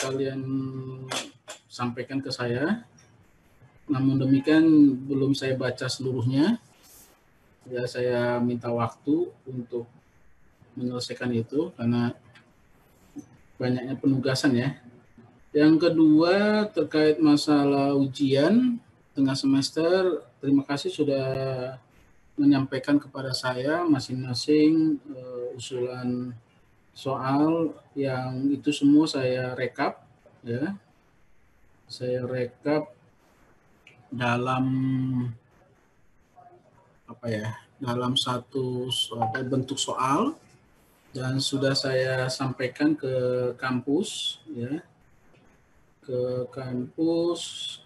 kalian sampaikan ke saya. Namun demikian belum saya baca seluruhnya. Ya, saya minta waktu untuk menyelesaikan itu karena banyaknya penugasan ya. Yang kedua terkait masalah ujian tengah semester, terima kasih sudah menyampaikan kepada saya masing-masing usulan soal yang itu semua saya rekap ya. Saya rekap dalam dalam satu bentuk soal dan sudah saya sampaikan ke kampus ya, ke kampus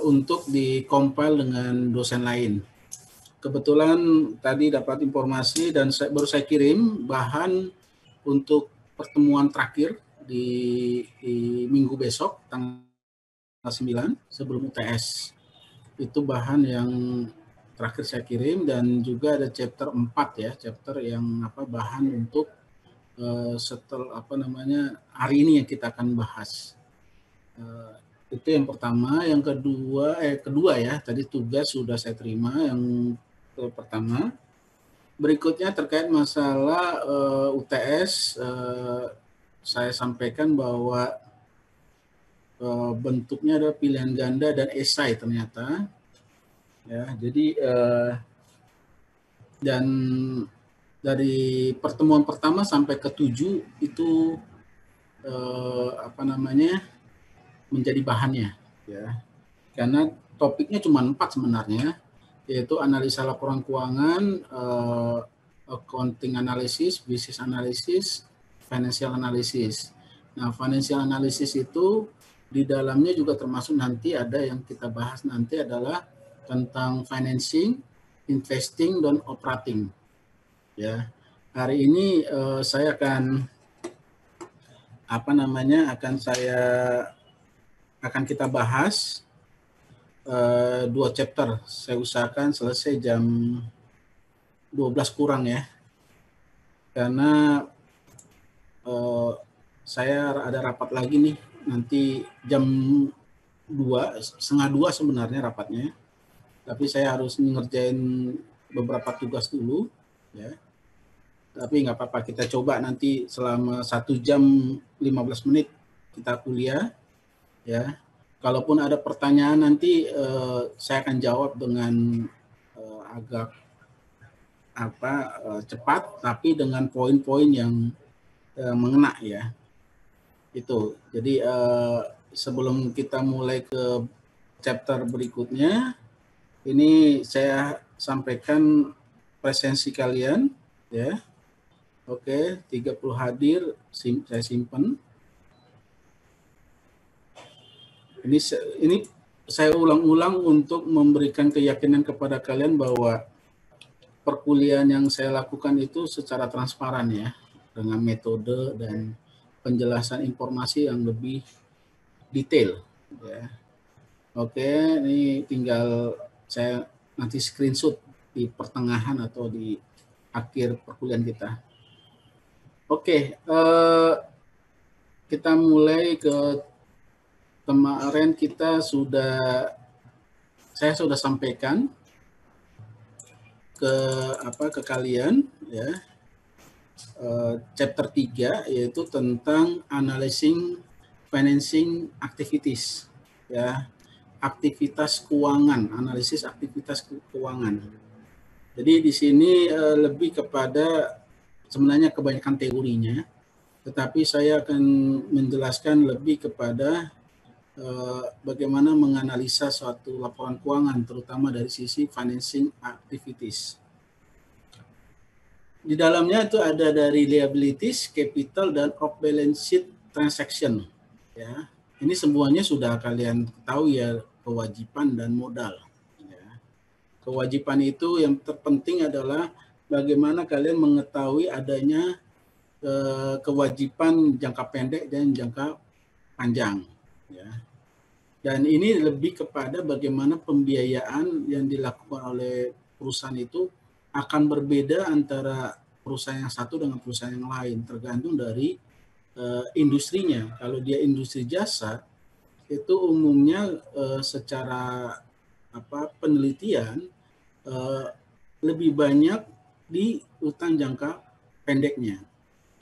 untuk di-compile dengan dosen lain. Kebetulan tadi dapat informasi dan baru saya kirim bahan untuk pertemuan terakhir di minggu besok tanggal 9 sebelum UTS. Itu bahan yang terakhir saya kirim dan juga ada chapter 4 ya, chapter yang bahan untuk setelah hari ini yang kita akan bahas. Itu yang pertama. Yang kedua ya, tadi tugas sudah saya terima yang pertama. Berikutnya terkait masalah UTS, saya sampaikan bahwa bentuknya ada pilihan ganda dan esai ternyata. Ya, jadi dan dari pertemuan pertama sampai ke-7 itu menjadi bahannya ya. Karena topiknya cuma 4 sebenarnya, yaitu analisa laporan keuangan, accounting analysis, business analysis, financial analysis. Nah, financial analysis itu di dalamnya juga termasuk nanti ada yang kita bahas nanti adalah tentang financing, investing, dan operating. Ya, hari ini saya akan akan kita bahas 2 chapter. Saya usahakan selesai jam 12 kurang ya. Karena saya ada rapat lagi nih, nanti jam 1:30 sebenarnya rapatnya. Tapi saya harus ngerjain beberapa tugas dulu ya. Tapi nggak apa-apa, kita coba nanti selama 1 jam 15 menit kita kuliah ya. Kalaupun ada pertanyaan nanti saya akan jawab dengan agak cepat, tapi dengan poin-poin yang mengena ya. Itu. Jadi sebelum kita mulai ke chapter berikutnya, ini saya sampaikan presensi kalian ya. Oke, 30 hadir, saya simpan. Ini saya ulang-ulang untuk memberikan keyakinan kepada kalian bahwa perkuliahan yang saya lakukan itu secara transparan ya, dengan metode dan penjelasan informasi yang lebih detail ya. Oke, ini tinggal saya nanti screenshot di pertengahan atau di akhir perkuliahan kita. Oke, kita mulai ke kemarin saya sudah sampaikan ke kalian ya, chapter 3 yaitu tentang analyzing financing activities ya, aktivitas keuangan, analisis aktivitas keuangan. Jadi di sini lebih kepada sebenarnya kebanyakan teorinya, tetapi saya akan menjelaskan lebih kepada bagaimana menganalisa suatu laporan keuangan, terutama dari sisi financing activities. Di dalamnya itu ada dari liabilities, capital, dan off balance sheet transaction. Ya, ini semuanya sudah kalian tahu ya, kewajiban dan modal. Ya. Kewajiban itu yang terpenting adalah bagaimana kalian mengetahui adanya kewajiban jangka pendek dan jangka panjang. Ya. Dan ini lebih kepada bagaimana pembiayaan yang dilakukan oleh perusahaan itu akan berbeda antara perusahaan yang satu dengan perusahaan yang lain, tergantung dari industrinya. Kalau dia industri jasa, itu umumnya secara penelitian lebih banyak di utang jangka pendeknya,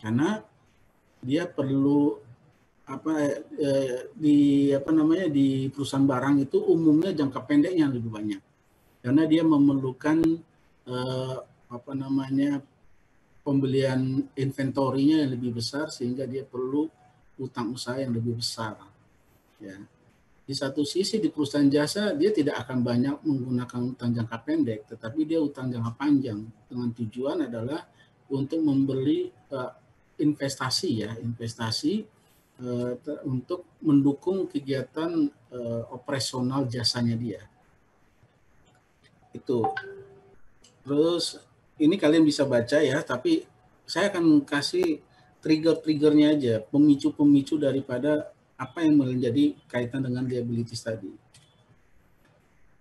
karena dia perlu di perusahaan barang itu umumnya jangka pendeknya lebih banyak, karena dia memerlukan pembelian inventorinya yang lebih besar, sehingga dia perlu utang usaha yang lebih besar. Ya. Di satu sisi di perusahaan jasa dia tidak akan banyak menggunakan utang jangka pendek, tetapi dia utang jangka panjang dengan tujuan adalah untuk membeli investasi untuk mendukung kegiatan operasional jasanya dia. Itu. Terus ini kalian bisa baca ya, tapi saya akan kasih trigger-triggernya aja, pemicu-pemicu daripada apa yang menjadi kaitan dengan liabilities tadi.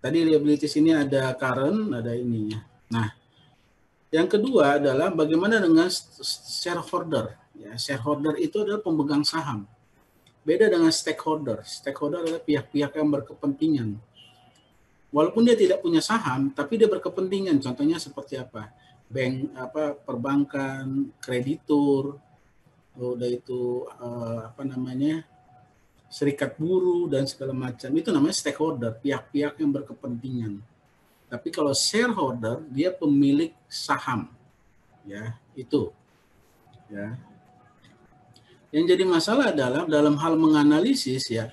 Tadi liabilities ini ada current, ada ini. Nah, yang kedua adalah bagaimana dengan shareholder. Ya, shareholder itu adalah pemegang saham. Beda dengan stakeholder. Stakeholder adalah pihak-pihak yang berkepentingan. Walaupun dia tidak punya saham, tapi dia berkepentingan. Contohnya seperti apa? Bank, perbankan, kreditur, udah itu serikat buruh dan segala macam. Itu namanya stakeholder, pihak-pihak yang berkepentingan. Tapi kalau shareholder, dia pemilik saham. Ya, itu. Ya. Yang jadi masalah adalah dalam hal menganalisis ya,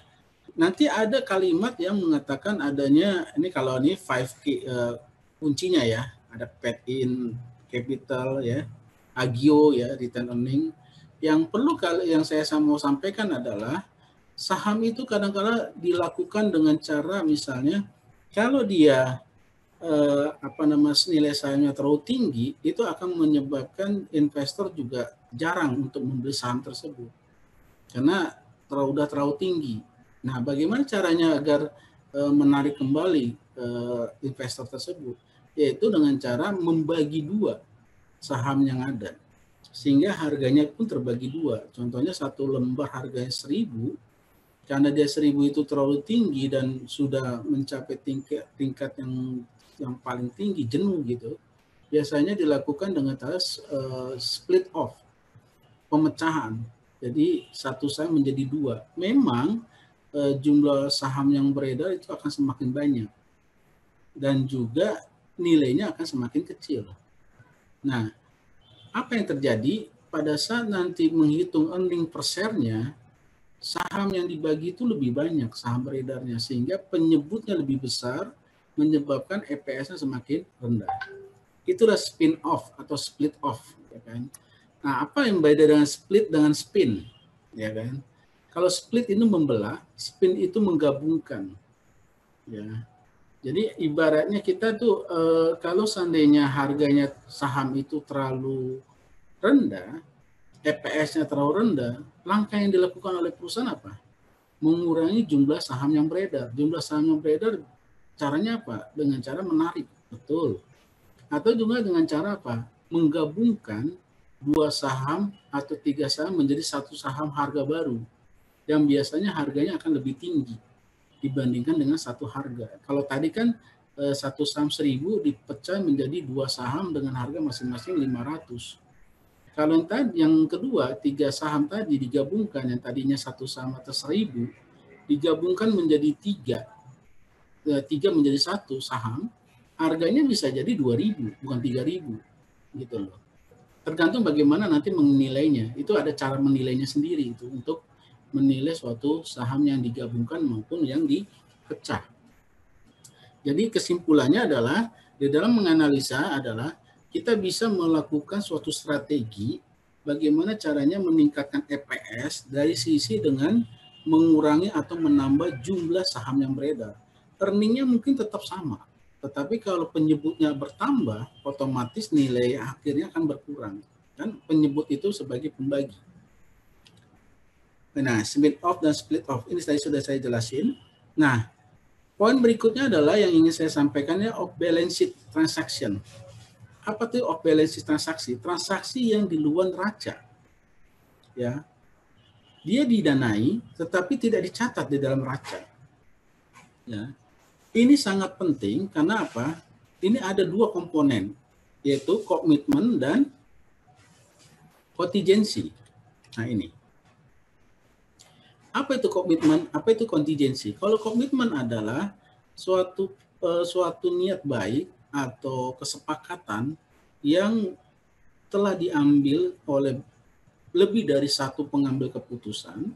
nanti ada kalimat yang mengatakan adanya, ini kalau ini 5 kuncinya ya, ada paid in capital ya, agio ya, return earning. Yang perlu yang saya mau sampaikan adalah saham itu kadang-kadang dilakukan dengan cara misalnya kalau dia nilai sahamnya terlalu tinggi, itu akan menyebabkan investor juga jarang untuk membeli saham tersebut karena udah terlalu tinggi. Nah, bagaimana caranya agar menarik kembali investor tersebut? Yaitu dengan cara membagi dua saham yang ada, sehingga harganya pun terbagi dua. Contohnya satu lembar harganya 1.000, karena dia 1.000 itu terlalu tinggi dan sudah mencapai tingkat yang paling tinggi, jenuh gitu, biasanya dilakukan dengan cara split off, pemecahan. Jadi satu saham menjadi dua. Memang jumlah saham yang beredar itu akan semakin banyak dan juga nilainya akan semakin kecil. Nah, apa yang terjadi pada saat nanti menghitung earning per share-nya, saham yang dibagi itu lebih banyak saham beredarnya, sehingga penyebutnya lebih besar, menyebabkan EPS-nya semakin rendah. Itulah spin off atau split off, ya kan? Nah, apa yang beda dengan split dengan spin, ya kan? Kalau split itu membelah, spin itu menggabungkan, ya. Jadi ibaratnya kita tuh kalau seandainya harganya saham itu terlalu rendah, EPS-nya terlalu rendah, langkah yang dilakukan oleh perusahaan apa? Mengurangi jumlah saham yang beredar. Jumlah saham yang beredar caranya apa? Dengan cara menarik, betul. Atau juga dengan cara apa? Menggabungkan 2 saham atau 3 saham menjadi satu saham harga baru, yang biasanya harganya akan lebih tinggi dibandingkan dengan satu harga. Kalau tadi kan satu saham 1.000 dipecah menjadi 2 saham dengan harga masing-masing 500. Kalau yang kedua, 3 saham tadi digabungkan, yang tadinya satu saham atas 1.000, digabungkan menjadi 3 menjadi satu saham, harganya bisa jadi 2.000, bukan 3.000, gitu loh. Tergantung bagaimana nanti menilainya. Itu ada cara menilainya sendiri itu untuk menilai suatu saham yang digabungkan maupun yang dipecah. Jadi kesimpulannya adalah di dalam menganalisa adalah kita bisa melakukan suatu strategi bagaimana caranya meningkatkan EPS dari sisi dengan mengurangi atau menambah jumlah saham yang beredar. Earningnya mungkin tetap sama, tetapi kalau penyebutnya bertambah, otomatis nilai akhirnya akan berkurang. Kan penyebut itu sebagai pembagi. Nah, split off dan split off ini tadi sudah saya jelasin. Nah, poin berikutnya adalah yang ingin saya sampaikan ya, off balance sheet transaction. Apa itu off balance sheet transaksi? Transaksi yang di luar neraca. Ya. Dia didanai tetapi tidak dicatat di dalam neraca. Ya. Ini sangat penting karena apa? Ini ada dua komponen, yaitu komitmen dan kontingensi. Nah ini. Apa itu komitmen? Apa itu kontingensi? Kalau komitmen adalah suatu niat baik atau kesepakatan yang telah diambil oleh lebih dari satu pengambil keputusan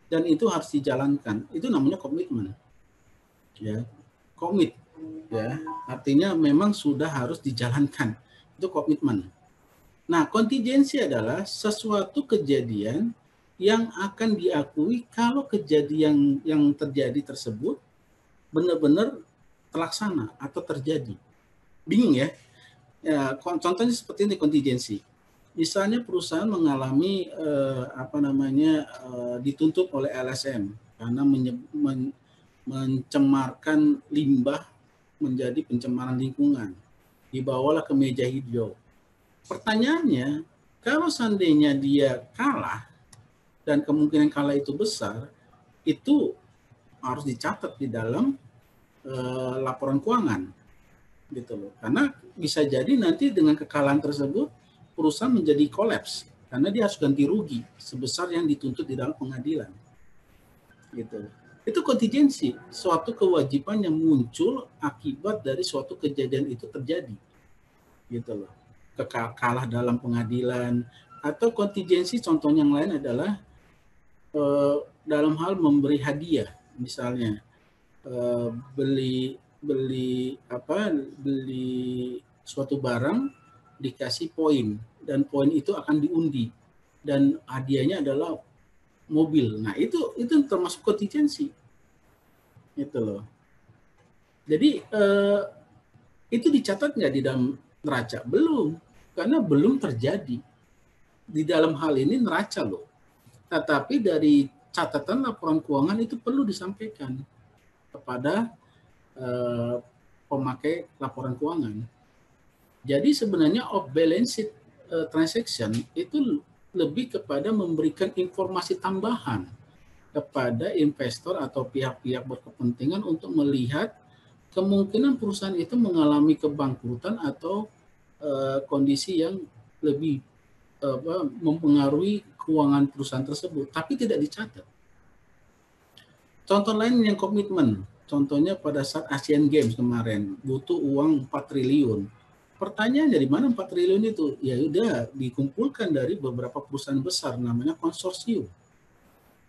dan itu harus dijalankan. Itu namanya komitmen. Ya, komit. Ya, artinya memang sudah harus dijalankan. Itu komitmen. Nah, kontingensi adalah sesuatu kejadian yang akan diakui kalau kejadian yang terjadi tersebut benar-benar terlaksana atau terjadi. Bingung ya? Ya, contohnya seperti ini kontingensi. Misalnya perusahaan mengalami dituntut oleh LSM karena mencemarkan limbah menjadi pencemaran lingkungan. Dibawalah ke meja hijau. Pertanyaannya, kalau seandainya dia kalah dan kemungkinan kalah itu besar, itu harus dicatat di dalam laporan keuangan, gitu loh. Karena bisa jadi nanti dengan kekalahan tersebut perusahaan menjadi kolaps karena dia harus ganti rugi sebesar yang dituntut di dalam pengadilan. Gitu. Itu kontingensi, suatu kewajiban yang muncul akibat dari suatu kejadian itu terjadi. Gitu loh. Kalah dalam pengadilan atau kontingensi contoh yang lain adalah dalam hal memberi hadiah, misalnya beli suatu barang dikasih poin dan poin itu akan diundi dan hadiahnya adalah mobil. Nah, itu termasuk kontingensi. Itu loh. Jadi itu dicatat nggak di dalam neraca? Belum, karena belum terjadi. Di dalam hal ini neraca loh. Tetapi dari catatan laporan keuangan itu perlu disampaikan kepada pemakai laporan keuangan. Jadi sebenarnya off balance sheet transaction itu lebih kepada memberikan informasi tambahan kepada investor atau pihak-pihak berkepentingan untuk melihat kemungkinan perusahaan itu mengalami kebangkrutan atau kondisi yang lebih mempengaruhi keuangan perusahaan tersebut, tapi tidak dicatat. Contoh lain yang komitmen, contohnya pada saat Asian Games kemarin butuh uang 4 triliun. Pertanyaan dari mana 4 triliun itu? Ya udah dikumpulkan dari beberapa perusahaan besar namanya konsorsium.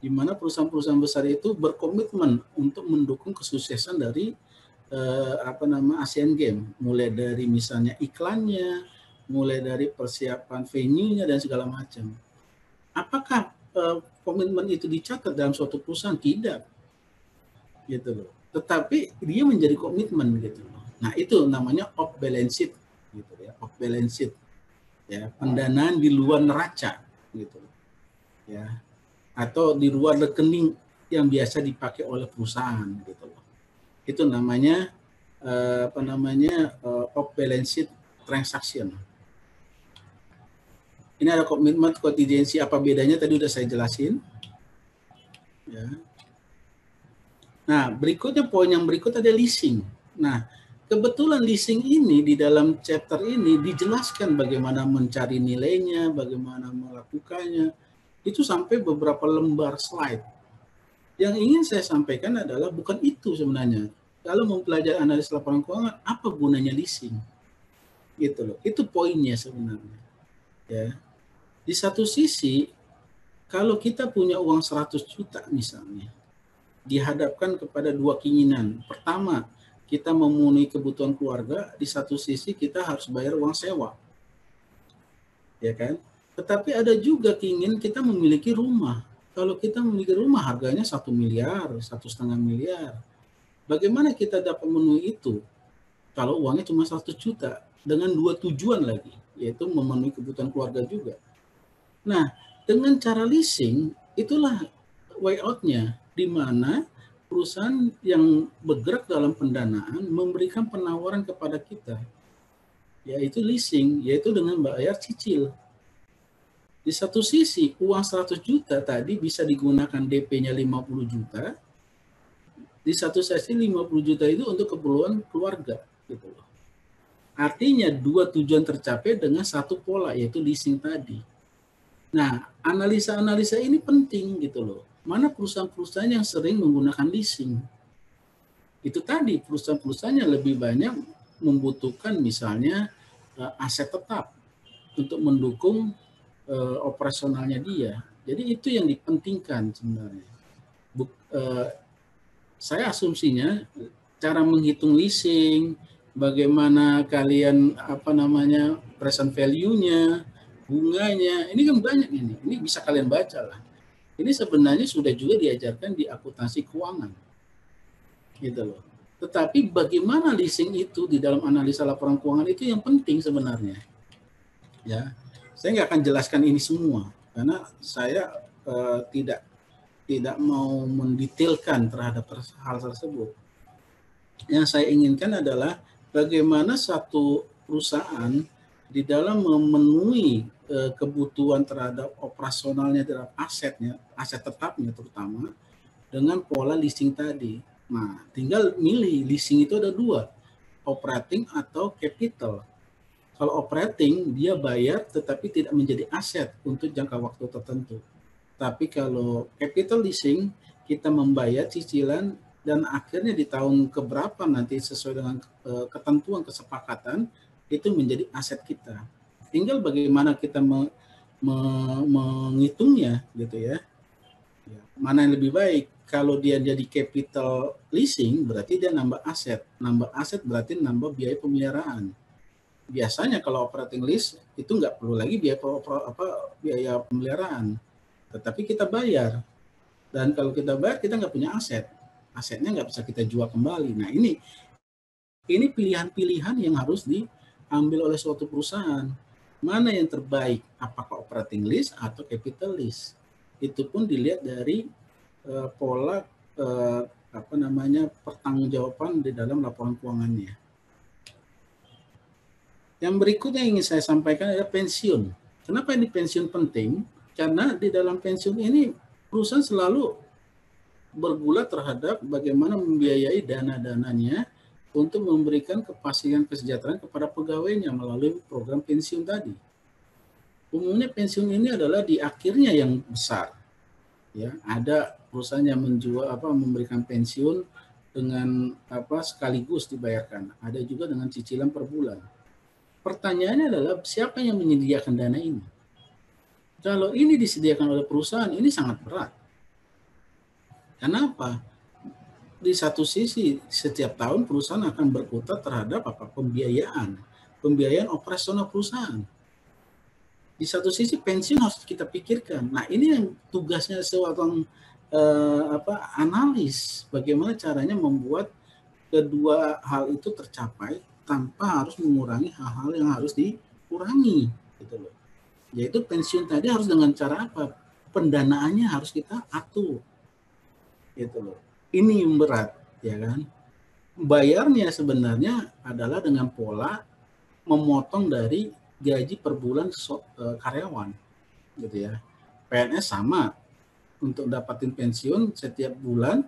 Di mana perusahaan-perusahaan besar itu berkomitmen untuk mendukung kesuksesan dari Asian Games, mulai dari misalnya iklannya, mulai dari persiapan venue-nya dan segala macam. Apakah komitmen itu dicatat dalam suatu perusahaan? Tidak. Gitu loh. Tetapi dia menjadi komitmen gitu loh. Nah, itu namanya off balance sheet gitu ya, off balance sheet. Ya, pendanaan di luar neraca gitu. Ya. Atau di luar rekening yang biasa dipakai oleh perusahaan gitu loh. Itu namanya off balance sheet transaction. Ini ada komitmen kontingensi, apa bedanya tadi udah saya jelasin. Ya. Nah, berikutnya poin yang berikut ada leasing. Nah, kebetulan leasing ini di dalam chapter ini dijelaskan bagaimana mencari nilainya, bagaimana melakukannya. Itu sampai beberapa lembar slide. Yang ingin saya sampaikan adalah bukan itu sebenarnya. Kalau mempelajari analis laporan keuangan, apa gunanya leasing? Gitu loh. Itu poinnya sebenarnya. Ya. Di satu sisi, kalau kita punya uang 100 juta misalnya, dihadapkan kepada dua keinginan. Pertama, kita memenuhi kebutuhan keluarga, di satu sisi kita harus bayar uang sewa. Ya kan? Tetapi ada juga keinginan kita memiliki rumah. Kalau kita memiliki rumah harganya 1 miliar, 1,5 miliar. Bagaimana kita dapat memenuhi itu? Kalau uangnya cuma 100 juta dengan dua tujuan lagi, yaitu memenuhi kebutuhan keluarga juga. Nah, dengan cara leasing itulah way out-nya, di mana perusahaan yang bergerak dalam pendanaan memberikan penawaran kepada kita. yaitu leasing, yaitu dengan bayar cicil. Di satu sisi uang 100 juta tadi bisa digunakan DP-nya 50 juta, di satu sisi 50 juta itu untuk keperluan keluarga gitu loh. Artinya dua tujuan tercapai dengan satu pola, yaitu leasing tadi. Nah, analisa-analisa ini penting gitu loh. Mana perusahaan-perusahaan yang sering menggunakan leasing? Itu tadi perusahaan-perusahaan yang lebih banyak membutuhkan misalnya aset tetap untuk mendukung operasionalnya dia. Jadi itu yang dipentingkan sebenarnya. Saya asumsinya cara menghitung leasing, bagaimana kalian present value-nya, bunganya, ini kan banyak ini. Ini bisa kalian baca lah. Ini sebenarnya sudah juga diajarkan di akuntansi keuangan. Gitu loh. Tetapi bagaimana leasing itu di dalam analisa laporan keuangan itu yang penting sebenarnya. Ya. Saya nggak akan jelaskan ini semua karena saya tidak mau mendetailkan terhadap hal tersebut. Yang saya inginkan adalah bagaimana satu perusahaan di dalam memenuhi kebutuhan terhadap operasionalnya, terhadap asetnya, aset tetapnya terutama, dengan pola leasing tadi. Nah, tinggal milih leasing itu ada dua, operating atau capital. Kalau operating, dia bayar tetapi tidak menjadi aset untuk jangka waktu tertentu. Tapi kalau capital leasing, kita membayar cicilan dan akhirnya di tahun keberapa nanti sesuai dengan ketentuan kesepakatan, itu menjadi aset kita. Tinggal bagaimana kita menghitungnya gitu ya. Mana yang lebih baik? Kalau dia jadi capital leasing, berarti dia nambah aset. Nambah aset berarti nambah biaya pemeliharaan. Biasanya kalau operating lease itu nggak perlu lagi biaya pemeliharaan, tetapi kita bayar. Dan kalau kita bayar kita nggak punya aset, asetnya nggak bisa kita jual kembali. Nah ini pilihan-pilihan yang harus diambil oleh suatu perusahaan. Mana yang terbaik? Apakah operating lease atau capital lease? Itu pun dilihat dari pola pertanggungjawaban di dalam laporan keuangannya. Yang berikutnya yang ingin saya sampaikan adalah pensiun. Kenapa ini pensiun penting? Karena di dalam pensiun ini perusahaan selalu bergulat terhadap bagaimana membiayai dana-dananya untuk memberikan kepastian kesejahteraan kepada pegawainya melalui program pensiun tadi. Umumnya pensiun ini adalah di akhirnya yang besar. Ya, ada perusahaan yang memberikan pensiun dengan sekaligus dibayarkan. Ada juga dengan cicilan per bulan. Pertanyaannya adalah siapa yang menyediakan dana ini? Kalau ini disediakan oleh perusahaan, ini sangat berat. Kenapa? Di satu sisi, setiap tahun perusahaan akan berkutat terhadap pembiayaan operasional perusahaan. Di satu sisi pensiun harus kita pikirkan. Nah, ini yang tugasnya seorang analis, bagaimana caranya membuat kedua hal itu tercapai tanpa harus mengurangi hal-hal yang harus dikurangi, gitu loh. Yaitu pensiun tadi harus dengan cara apa? Pendanaannya harus kita atur, gitu loh. Ini yang berat, ya kan? Bayarnya sebenarnya adalah dengan pola memotong dari gaji per bulan karyawan, gitu ya. PNS sama, untuk dapatin pensiun setiap bulan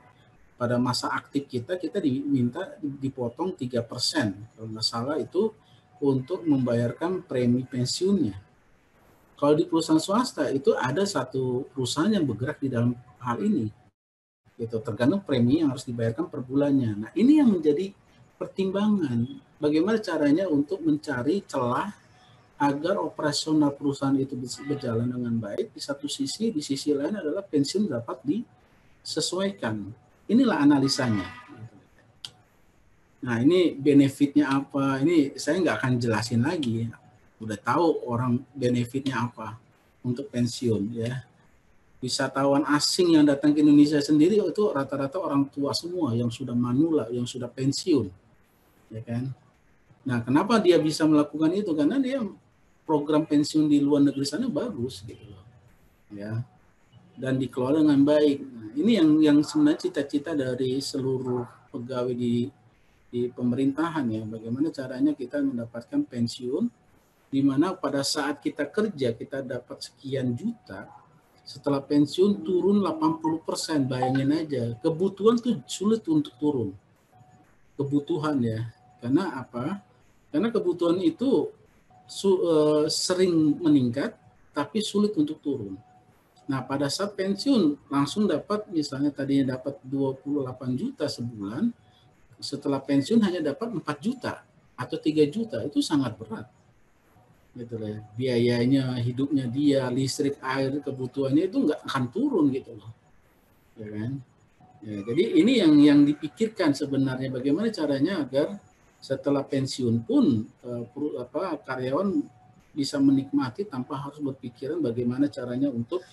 pada masa aktif kita diminta dipotong 3%. Kalau nggak salah itu untuk membayarkan premi pensiunnya. Kalau di perusahaan swasta itu ada satu perusahaan yang bergerak di dalam hal ini. Gitu, tergantung premi yang harus dibayarkan per bulannya. Nah, ini yang menjadi pertimbangan. Bagaimana caranya untuk mencari celah agar operasional perusahaan itu berjalan dengan baik. Di satu sisi, di sisi lain adalah pensiun dapat disesuaikan. Inilah analisanya. Nah, ini benefitnya apa? Ini saya nggak akan jelasin lagi. Udah tahu orang benefitnya apa untuk pensiun, ya. Wisatawan asing yang datang ke Indonesia sendiri itu rata-rata orang tua semua yang sudah manula, yang sudah pensiun, ya kan? Nah, kenapa dia bisa melakukan itu? Karena dia program pensiun di luar negeri sana bagus, gitu loh, ya. Dan dikelola dengan baik. Nah, ini yang sebenarnya cita-cita dari seluruh pegawai di di pemerintahan ya, bagaimana caranya kita mendapatkan pensiun, di mana pada saat kita kerja kita dapat sekian juta, setelah pensiun turun 80%, bayangin aja, kebutuhan tuh sulit untuk turun, kebutuhan ya, karena apa? Karena kebutuhan itu sering meningkat, tapi sulit untuk turun. Nah, pada saat pensiun langsung dapat, misalnya tadinya dapat 28 juta sebulan, setelah pensiun hanya dapat 4 juta atau 3 juta, itu sangat berat. Gitu loh. Biayanya, hidupnya dia, listrik, air, kebutuhannya itu nggak akan turun gitu loh. Ya kan? Ya, jadi ini yang dipikirkan sebenarnya, bagaimana caranya agar setelah pensiun pun karyawan bisa menikmati tanpa harus berpikiran bagaimana caranya untuk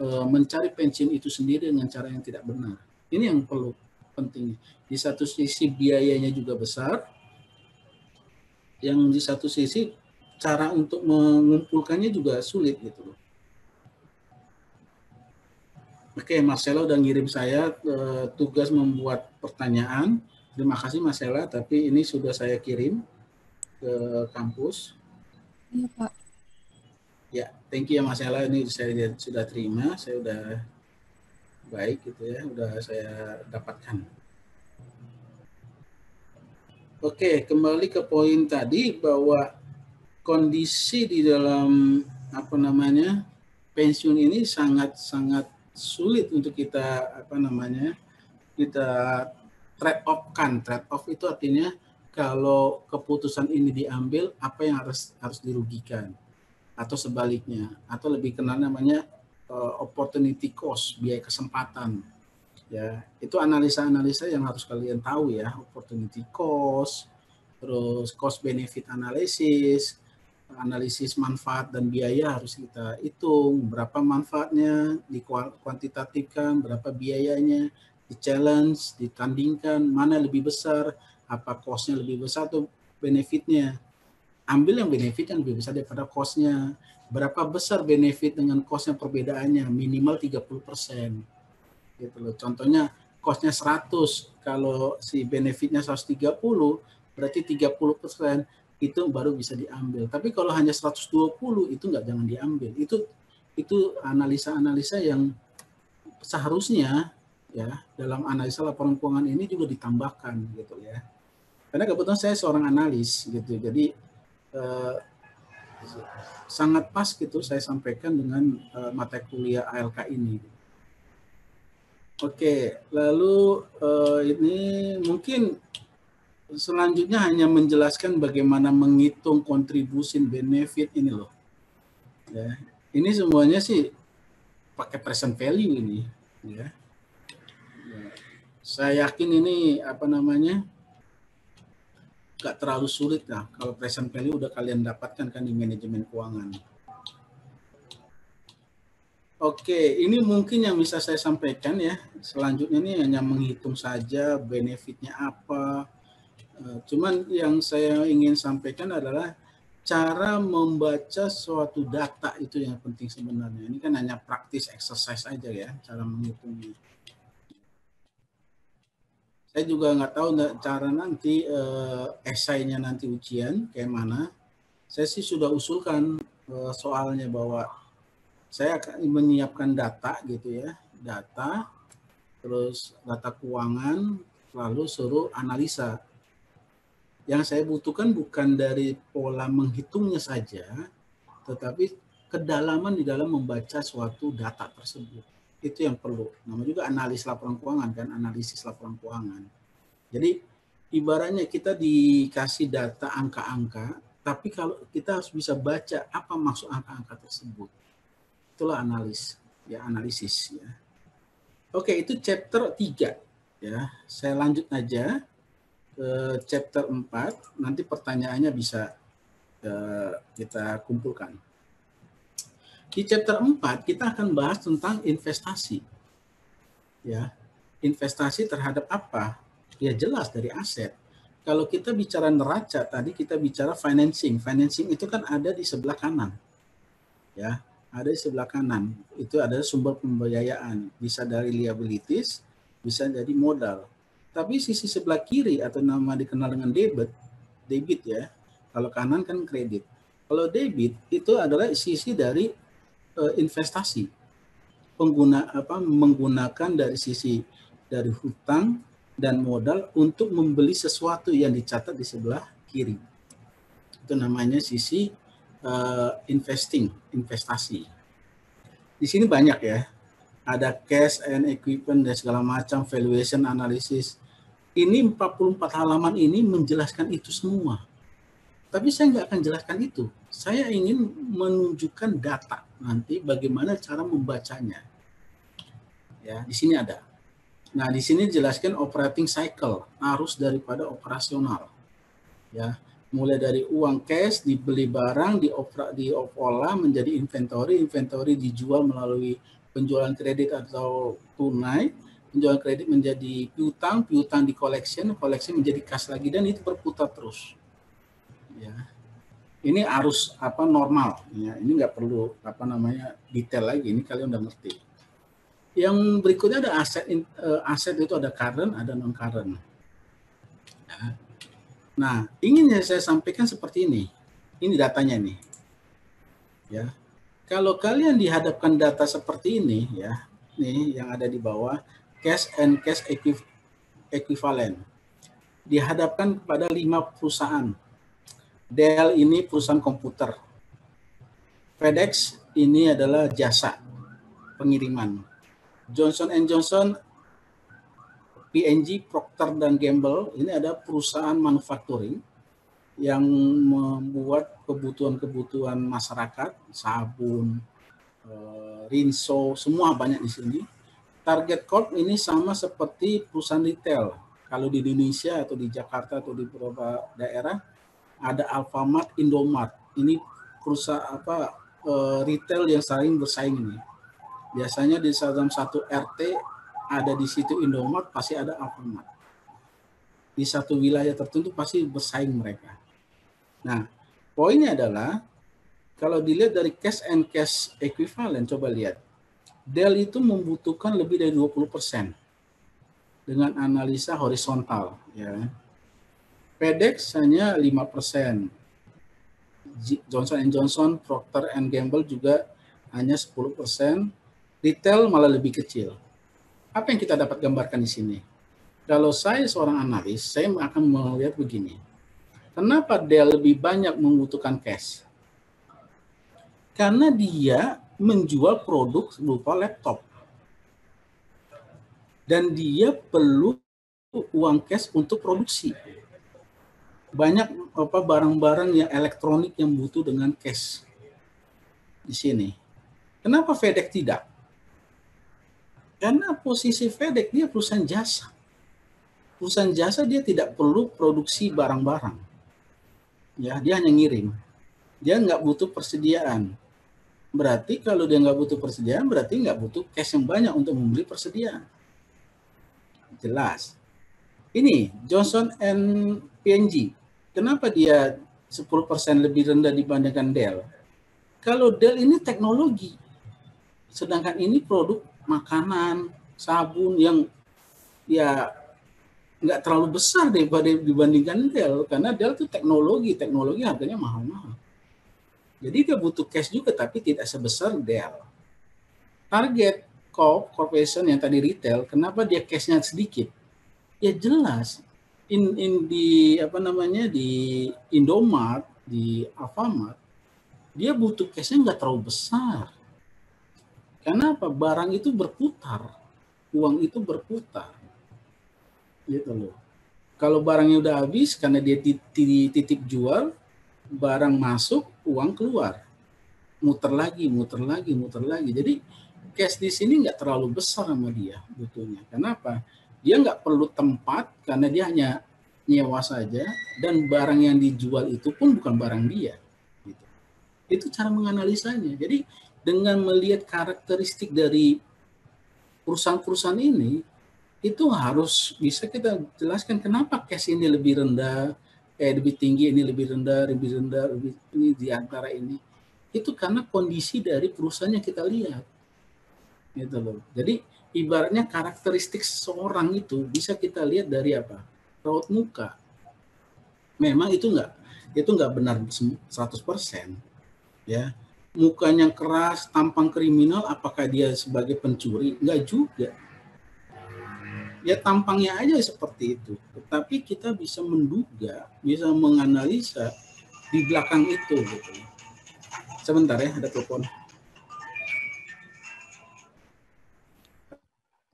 mencari pensiun itu sendiri dengan cara yang tidak benar. Ini yang perlu penting. Di satu sisi biayanya juga besar, yang di satu sisi cara untuk mengumpulkannya juga sulit gitu loh. Oke, Marcella udah ngirim saya tugas membuat pertanyaan. Terima kasih Marcella, tapi ini sudah saya kirim ke kampus. Iya Pak. Ya, thank you ya Marcella, ini saya sudah terima, saya udah baik gitu ya, udah saya dapatkan. Oke, kembali ke poin tadi bahwa kondisi di dalam pensiun ini sangat sulit untuk kita kita trade off kan. Trade off itu artinya kalau keputusan ini diambil, apa yang harus dirugikan, atau sebaliknya, atau lebih kenal namanya opportunity cost, biaya kesempatan. Ya, itu analisa-analisa yang harus kalian tahu ya, opportunity cost, terus cost benefit analysis, analisis manfaat dan biaya harus kita hitung, berapa manfaatnya, dikuantitatifkan, berapa biayanya, di challenge, ditandingkan, mana lebih besar, apa cost-nya lebih besar atau benefitnya. Ambil yang benefit yang lebih besar daripada cost-nya. Berapa besar benefit dengan cost-nya perbedaannya, minimal 30%. Gitu loh. Contohnya cost-nya 100, kalau si benefitnya 130, berarti 30% itu baru bisa diambil. Tapi kalau hanya 120 itu jangan diambil. Itu analisa-analisa yang seharusnya ya dalam analisa laporan keuangan ini juga ditambahkan gitu ya. Karena kebetulan saya seorang analis gitu. Jadi sangat pas gitu saya sampaikan dengan mata kuliah ALK ini. Oke, lalu ini mungkin selanjutnya hanya menjelaskan bagaimana menghitung kontribusi benefit ini loh. Ya, ini semuanya sih pakai present value ini. Ya. Saya yakin ini nggak terlalu sulit lah. Kalau present value udah kalian dapatkan kan di manajemen keuangan. Oke, ini mungkin yang bisa saya sampaikan ya. Selanjutnya ini hanya menghitung saja benefitnya apa. Cuman yang saya ingin sampaikan adalah cara membaca suatu data itu yang penting sebenarnya. Ini kan hanya praktis exercise aja ya, cara menghitungnya. Saya juga nggak tahu cara nanti esainya nanti ujian kayak mana. Saya sih sudah usulkan soalnya bahwa saya akan menyiapkan data gitu ya, data, terus data keuangan, lalu suruh analisa. Yang saya butuhkan bukan dari pola menghitungnya saja, tetapi kedalaman di dalam membaca suatu data tersebut. Itu yang perlu. Namanya juga analis laporan keuangan kan, analisis laporan keuangan. Jadi ibaratnya kita dikasih data angka-angka, tapi kalau kita harus bisa baca apa maksud angka-angka tersebut. Itulah analisis ya. Oke, itu chapter 3 ya. Saya lanjut aja ke chapter 4, nanti pertanyaannya bisa kita kumpulkan. Di chapter 4 kita akan bahas tentang investasi. Ya. Investasi terhadap apa? Ya jelas dari aset. Kalau kita bicara neraca, tadi kita bicara financing. Financing itu kan ada di sebelah kanan. Ya, ada di sebelah kanan. Itu adalah sumber pembiayaan. Bisa dari liabilities, bisa dari modal. Tapi sisi sebelah kiri atau nama dikenal dengan debit ya. Kalau kanan kan kredit. Kalau debit itu adalah sisi dari investasi. Menggunakan dari sisi dari hutang dan modal untuk membeli sesuatu yang dicatat di sebelah kiri. Itu namanya sisi investasi. Di sini banyak ya. Ada cash and equipment dan segala macam, valuation analysis. Ini 44 halaman ini menjelaskan itu semua. Tapi saya nggak akan jelaskan itu. Saya ingin menunjukkan data nanti bagaimana cara membacanya. Ya, di sini ada. Nah, di sini jelaskan operating cycle, arus daripada operasional. Ya, mulai dari uang cash dibeli barang, diolah menjadi inventory dijual melalui penjualan kredit atau tunai, penjualan kredit menjadi piutang di collection menjadi kas lagi, dan itu berputar terus. Ya. Ini arus normal ya. Ini nggak perlu detail lagi, ini kalian udah ngerti. Yang berikutnya ada aset itu ada current, ada non current. Ya. Nah, ingin saya sampaikan seperti ini. Ini datanya nih. Ya. Kalau kalian dihadapkan data seperti ini ya, nih yang ada di bawah, cash and cash equivalent. Dihadapkan kepada 5 perusahaan. Dell ini perusahaan komputer. FedEx ini adalah jasa pengiriman. Johnson & Johnson, P&G, Procter & Gamble ini ada perusahaan manufacturing yang membuat kebutuhan-kebutuhan masyarakat, sabun, rinso, semua banyak di sini. Target Corp ini sama seperti perusahaan retail. Kalau di Indonesia atau di Jakarta atau di beberapa daerah ada Alfamart, Indomart. Ini perusahaan retail yang saling bersaing ini. Biasanya di dalam satu RT ada di situ Indomart, pasti ada Alfamart. Di satu wilayah tertentu pasti bersaing mereka. Nah, poinnya adalah kalau dilihat dari cash and cash equivalent, coba lihat. Dell itu membutuhkan lebih dari 20% dengan analisa horizontal. Ya. FedEx hanya 5%. Johnson & Johnson, Procter & Gamble juga hanya 10%. Retail malah lebih kecil. Apa yang kita dapat gambarkan di sini? Kalau saya seorang analis, saya akan melihat begini. Kenapa Dell lebih banyak membutuhkan cash? Karena dia menjual produk berupa laptop. Dan dia perlu uang cash untuk produksi. Banyak barang-barang yang elektronik yang butuh dengan cash di sini. Kenapa FedEx tidak? Karena posisi FedEx dia perusahaan jasa. Perusahaan jasa dia tidak perlu produksi barang-barang. Ya, dia hanya ngirim. Dia nggak butuh persediaan. Berarti kalau dia nggak butuh persediaan, berarti nggak butuh cash yang banyak untuk membeli persediaan. Jelas. Ini Johnson & P&G. Kenapa dia 10% lebih rendah dibandingkan Dell? Kalau Dell ini teknologi, sedangkan ini produk makanan, sabun yang ya nggak terlalu besar dibandingkan Dell, karena Dell itu teknologi harganya mahal-mahal. Jadi dia butuh cash juga, tapi tidak sebesar Dell. Target Corporation yang tadi retail, kenapa dia cashnya sedikit? Ya jelas, di Indomart, di Alfamart, dia butuh cashnya nggak terlalu besar. Kenapa? Barang itu berputar, uang itu berputar, gitu loh. Kalau barangnya udah habis karena dia titip jual, barang masuk, uang keluar, muter lagi. Jadi cash di sini nggak terlalu besar sama dia butuhnya. Kenapa? Dia nggak perlu tempat karena dia hanya nyewa saja, dan barang yang dijual itu pun bukan barang dia. Gitu. Itu cara menganalisanya. Jadi dengan melihat karakteristik dari perusahaan-perusahahaan ini, itu harus bisa kita jelaskan kenapa cash ini lebih rendah, lebih tinggi, ini lebih rendah, ini di antara ini. Itu karena kondisi dari perusahaan yang kita lihat. Gitu loh. Jadi ibaratnya karakteristik seseorang itu bisa kita lihat dari apa? Raut muka. Memang itu nggak benar 100%, ya. Mukanya keras, tampang kriminal, apakah dia sebagai pencuri? Enggak juga. Ya tampangnya aja seperti itu. Tetapi kita bisa menduga, bisa menganalisa di belakang itu gitu. Sebentar ya, ada telepon.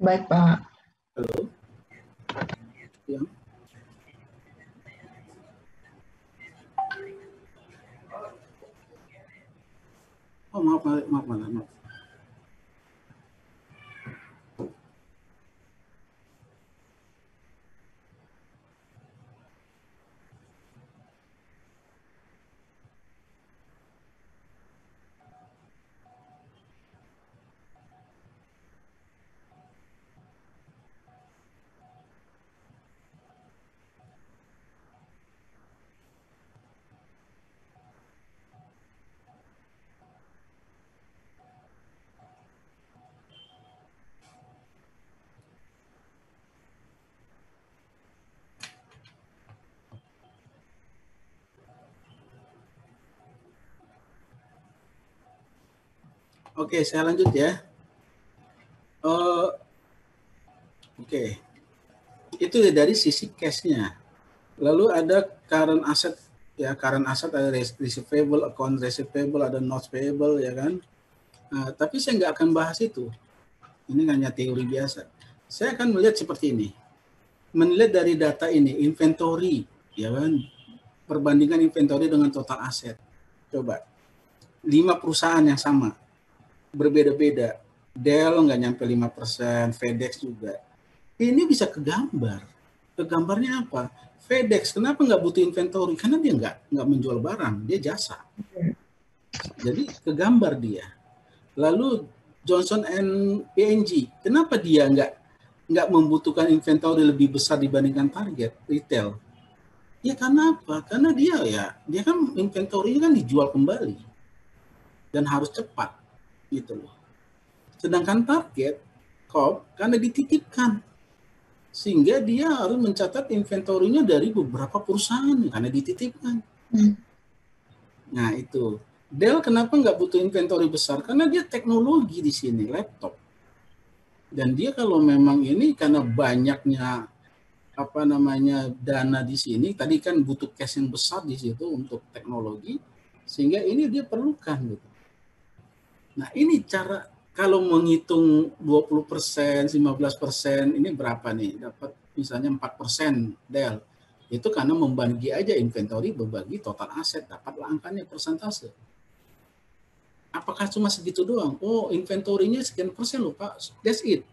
Baik, Pak. Halo. Ya. Oh, maaf. Oke, saya lanjut ya. Oke. Itu dari sisi cash-nya. Lalu ada current asset, ya current asset ada receivable, account receivable, ada notes payable, ya kan. Nah, tapi saya nggak akan bahas itu. Ini hanya teori biasa. Saya akan melihat seperti ini. Melihat dari data ini, inventory, ya kan. Perbandingan inventory dengan total aset. Coba, 5 perusahaan yang sama, berbeda-beda. Dell nggak nyampe 5%, FedEx juga. Ini bisa kegambar. Kegambarnya apa? FedEx kenapa nggak butuh inventory? Karena dia nggak menjual barang, dia jasa. Jadi kegambar dia. Lalu Johnson and P&G, kenapa dia nggak membutuhkan inventory lebih besar dibandingkan target retail? Ya karena apa? Karena dia kan inventory kan dijual kembali dan harus cepat gitu loh. Sedangkan target Cobb karena dititipkan, sehingga dia harus mencatat inventorinya dari beberapa perusahaan karena dititipkan. Nah itu, Dell kenapa nggak butuh inventory besar? Karena dia teknologi di sini, laptop. Dan dia kalau memang ini karena banyaknya dana di sini, tadi kan butuh cash yang besar di situ untuk teknologi, sehingga ini dia perlukan gitu. Nah ini cara kalau menghitung 20%, 15%, ini berapa nih? Dapat misalnya 4% Dell. Itu karena membagi aja inventory berbagi total aset, dapatlah angkanya persentase. Apakah cuma segitu doang? Oh, inventorinya sekian persen loh Pak, that's it.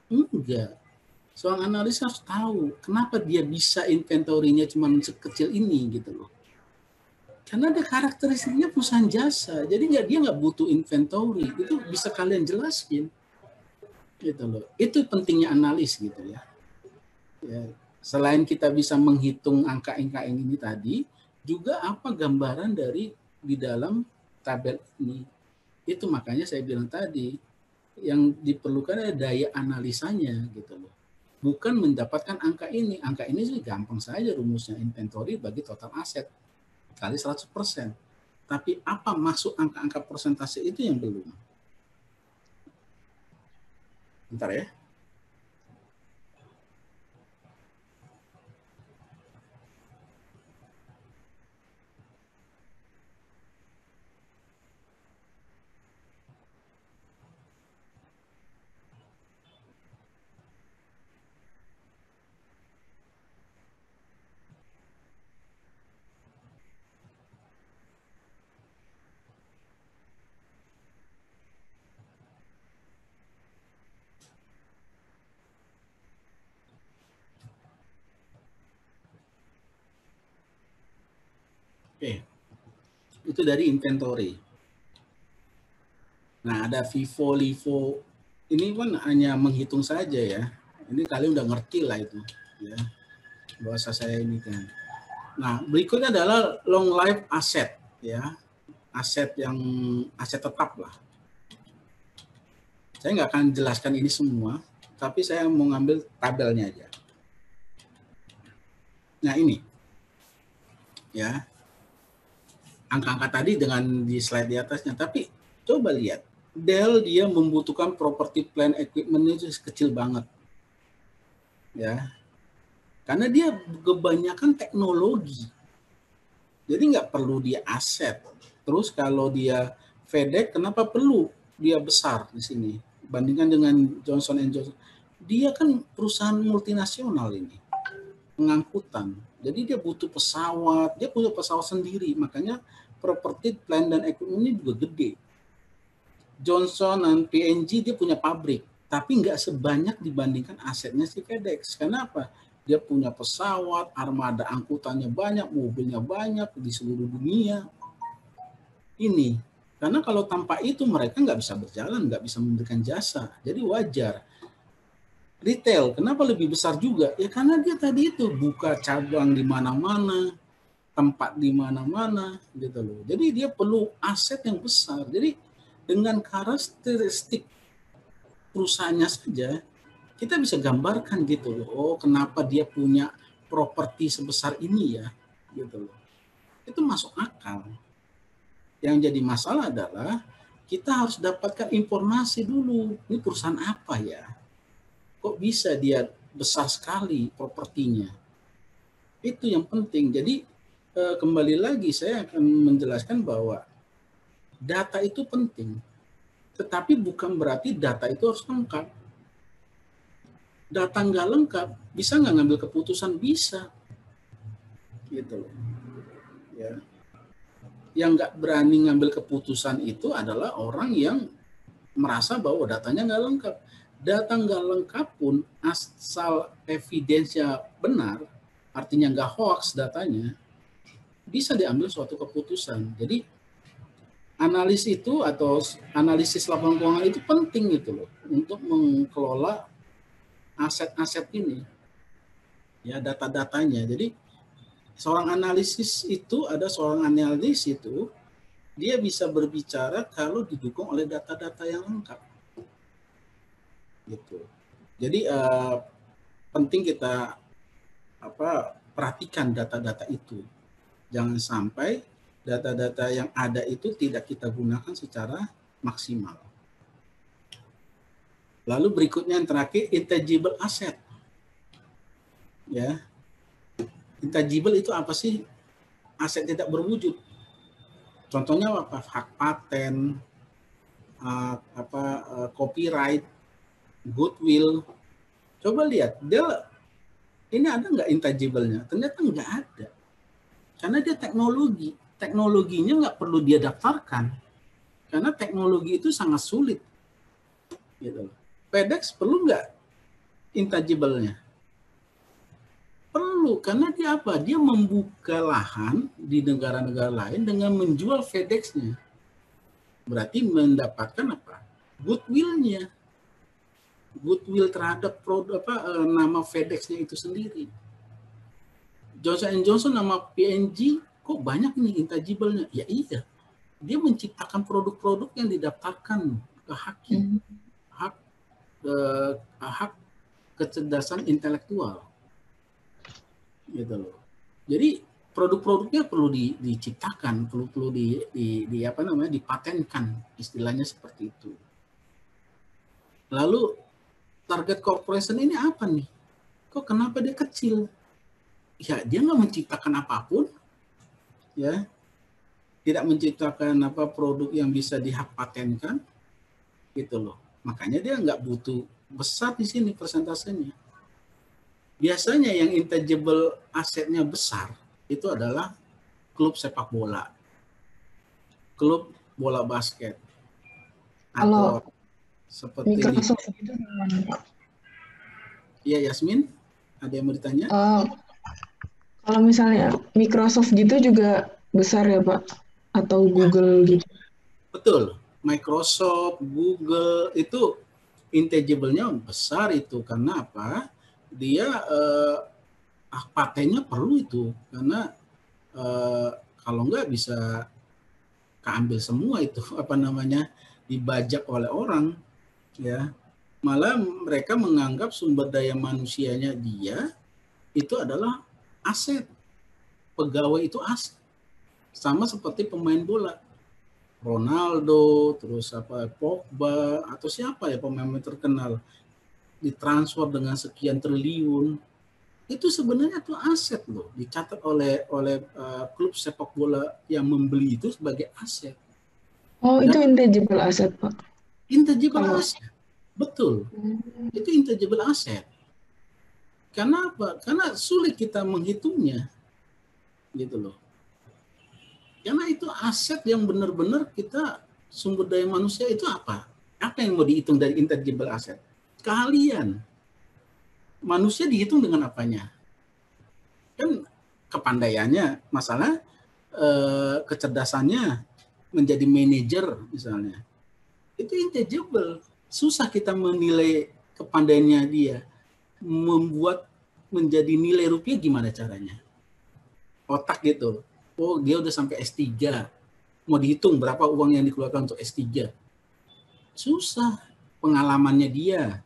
Enggak. Seorang analis harus tahu kenapa dia bisa inventorinya cuma sekecil ini gitu loh. Karena ada karakteristiknya perusahaan jasa, jadi dia nggak butuh inventory. Itu bisa kalian jelaskan, gitu loh. Itu pentingnya analis gitu ya. Selain kita bisa menghitung angka-angka ini tadi, juga apa gambaran dari di dalam tabel ini. Itu makanya saya bilang tadi, yang diperlukan adalah daya analisanya gitu loh. Bukan mendapatkan angka ini. Angka ini sih gampang saja rumusnya, inventory bagi total aset kali 100%. Tapi apa masuk angka-angka persentase itu yang belum. Bentar ya. Oke. Itu dari inventory. Nah, ada FIFO, LIFO. Ini kan hanya menghitung saja ya. Ini kalian udah ngerti lah itu. Ya, bahasa saya ini kan. Nah, berikutnya adalah long life asset. Ya, aset tetap lah. Saya nggak akan jelaskan ini semua, tapi saya mau ngambil tabelnya aja. Nah ini, ya, angka-angka tadi dengan di slide di atasnya. Tapi coba lihat, Dell dia membutuhkan property plant equipment itu kecil banget, ya, karena dia kebanyakan teknologi. Jadi nggak perlu dia aset. Terus kalau dia FedEx, kenapa perlu dia besar di sini? Bandingkan dengan Johnson Johnson. Dia kan perusahaan multinasional ini, pengangkutan. Jadi dia butuh pesawat, dia punya pesawat sendiri. Makanya property, plant, dan equipment ini juga gede. Johnson dan P&G dia punya pabrik, tapi nggak sebanyak dibandingkan asetnya si FedEx. Kenapa? Dia punya pesawat, armada angkutannya banyak, mobilnya banyak di seluruh dunia. Ini, karena kalau tanpa itu mereka nggak bisa berjalan, nggak bisa memberikan jasa. Jadi wajar. Retail, kenapa lebih besar juga? Ya karena dia tadi itu buka cabang di mana-mana, tempat di mana-mana, gitu loh. Jadi dia perlu aset yang besar. Jadi dengan karakteristik perusahaannya saja, kita bisa gambarkan gitu loh. Oh, kenapa dia punya properti sebesar ini ya, gitu loh. Itu masuk akal. Yang jadi masalah adalah kita harus dapatkan informasi dulu. Ini perusahaan apa ya? Kok bisa dia besar sekali propertinya? Itu yang penting. Jadi kembali lagi saya akan menjelaskan bahwa data itu penting. Tetapi bukan berarti data itu harus lengkap. Data nggak lengkap, bisa nggak ngambil keputusan? Bisa. Gitu loh. Ya. Yang nggak berani ngambil keputusan itu adalah orang yang merasa bahwa datanya nggak lengkap. Data nggak lengkap pun asal evidensnya benar, artinya nggak hoax datanya, bisa diambil suatu keputusan. Jadi analisis itu atau analisis laporan keuangan itu penting gitu loh untuk mengelola aset-aset ini, ya, data-datanya. Jadi seorang analis itu dia bisa berbicara kalau didukung oleh data-data yang lengkap, gitu. Jadi penting kita perhatikan data-data itu. Jangan sampai data-data yang ada itu tidak kita gunakan secara maksimal. Lalu berikutnya yang terakhir, intangible asset. Ya, intangible itu apa sih? Aset tidak berwujud. Contohnya apa? Hak paten, copyright, goodwill. Coba lihat, dia ini ada nggak intangible-nya? Ternyata nggak ada. Karena dia teknologi. Teknologinya nggak perlu dia daftarkan. Karena teknologi itu sangat sulit. Gitu. FedEx perlu nggak intangible-nya? Perlu, karena dia apa? Dia membuka lahan di negara-negara lain dengan menjual FedEx-nya. Berarti mendapatkan apa? Goodwill-nya. Goodwill terhadap produk nama FedEx-nya itu sendiri. Johnson Johnson nama P&G kok banyak nih intangible-nya? Ya iya. Dia menciptakan produk-produk yang didaftarkan ke hakim. Hak kecerdasan intelektual. Gitu loh. Jadi produk-produknya perlu diciptakan, perlu dipatenkan, istilahnya seperti itu. Lalu target corporation ini apa nih? Kok kenapa dia kecil? Ya dia nggak menciptakan apapun, ya, tidak menciptakan produk yang bisa dihak patenkan, gitu loh. Makanya dia nggak butuh besar di sini persentasenya. Biasanya yang intangible asetnya besar itu adalah klub sepak bola, klub bola basket, atau seperti Microsoft itu gimana, Pak? Iya, Yasmin, ada yang mau ditanya? Kalau misalnya Microsoft gitu juga besar ya, Pak? Atau Google gitu? Betul, Microsoft, Google itu intangible-nya besar itu. Karena apa? Dia patennya perlu itu, karena kalau nggak bisa keambil semua itu dibajak oleh orang. ya. Malah mereka menganggap sumber daya manusianya dia itu adalah aset. Pegawai itu aset. Sama seperti pemain bola. Ronaldo, terus Pogba, atau siapa ya pemain terkenal, ditransfer dengan sekian triliun. Itu sebenarnya tuh aset loh, dicatat oleh klub sepak bola yang membeli itu sebagai aset. Oh, itu Dan intangible asset, Pak. intangible Kalau asset, betul. Itu intangible asset. Karena apa? Karena sulit kita menghitungnya, gitu loh. Karena itu aset yang benar-benar kita, sumber daya manusia itu apa? Apa yang mau dihitung dari intangible asset? Keahlian. Manusia dihitung dengan apanya? Kan kepandaiannya, masalah kecerdasannya menjadi manajer misalnya. Itu intangible. Susah kita menilai kepandaiannya dia. Membuat menjadi nilai rupiah gimana caranya? Otak gitu. Oh, dia udah sampai S3. Mau dihitung berapa uang yang dikeluarkan untuk S3. Susah. Pengalamannya dia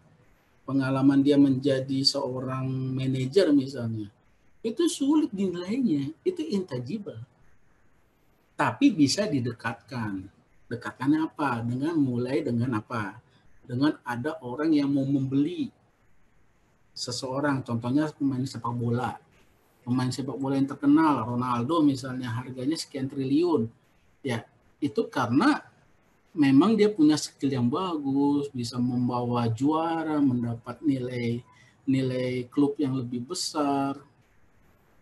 menjadi seorang manajer misalnya, itu sulit dinilainya, itu intangible. Tapi bisa didekatkan. Dekatkannya apa? Dengan apa? Dengan ada orang yang mau membeli seseorang, contohnya pemain sepak bola. Pemain sepak bola yang terkenal, Ronaldo misalnya, harganya sekian triliun. Ya, itu karena memang dia punya skill yang bagus, bisa membawa juara, mendapat nilai klub yang lebih besar,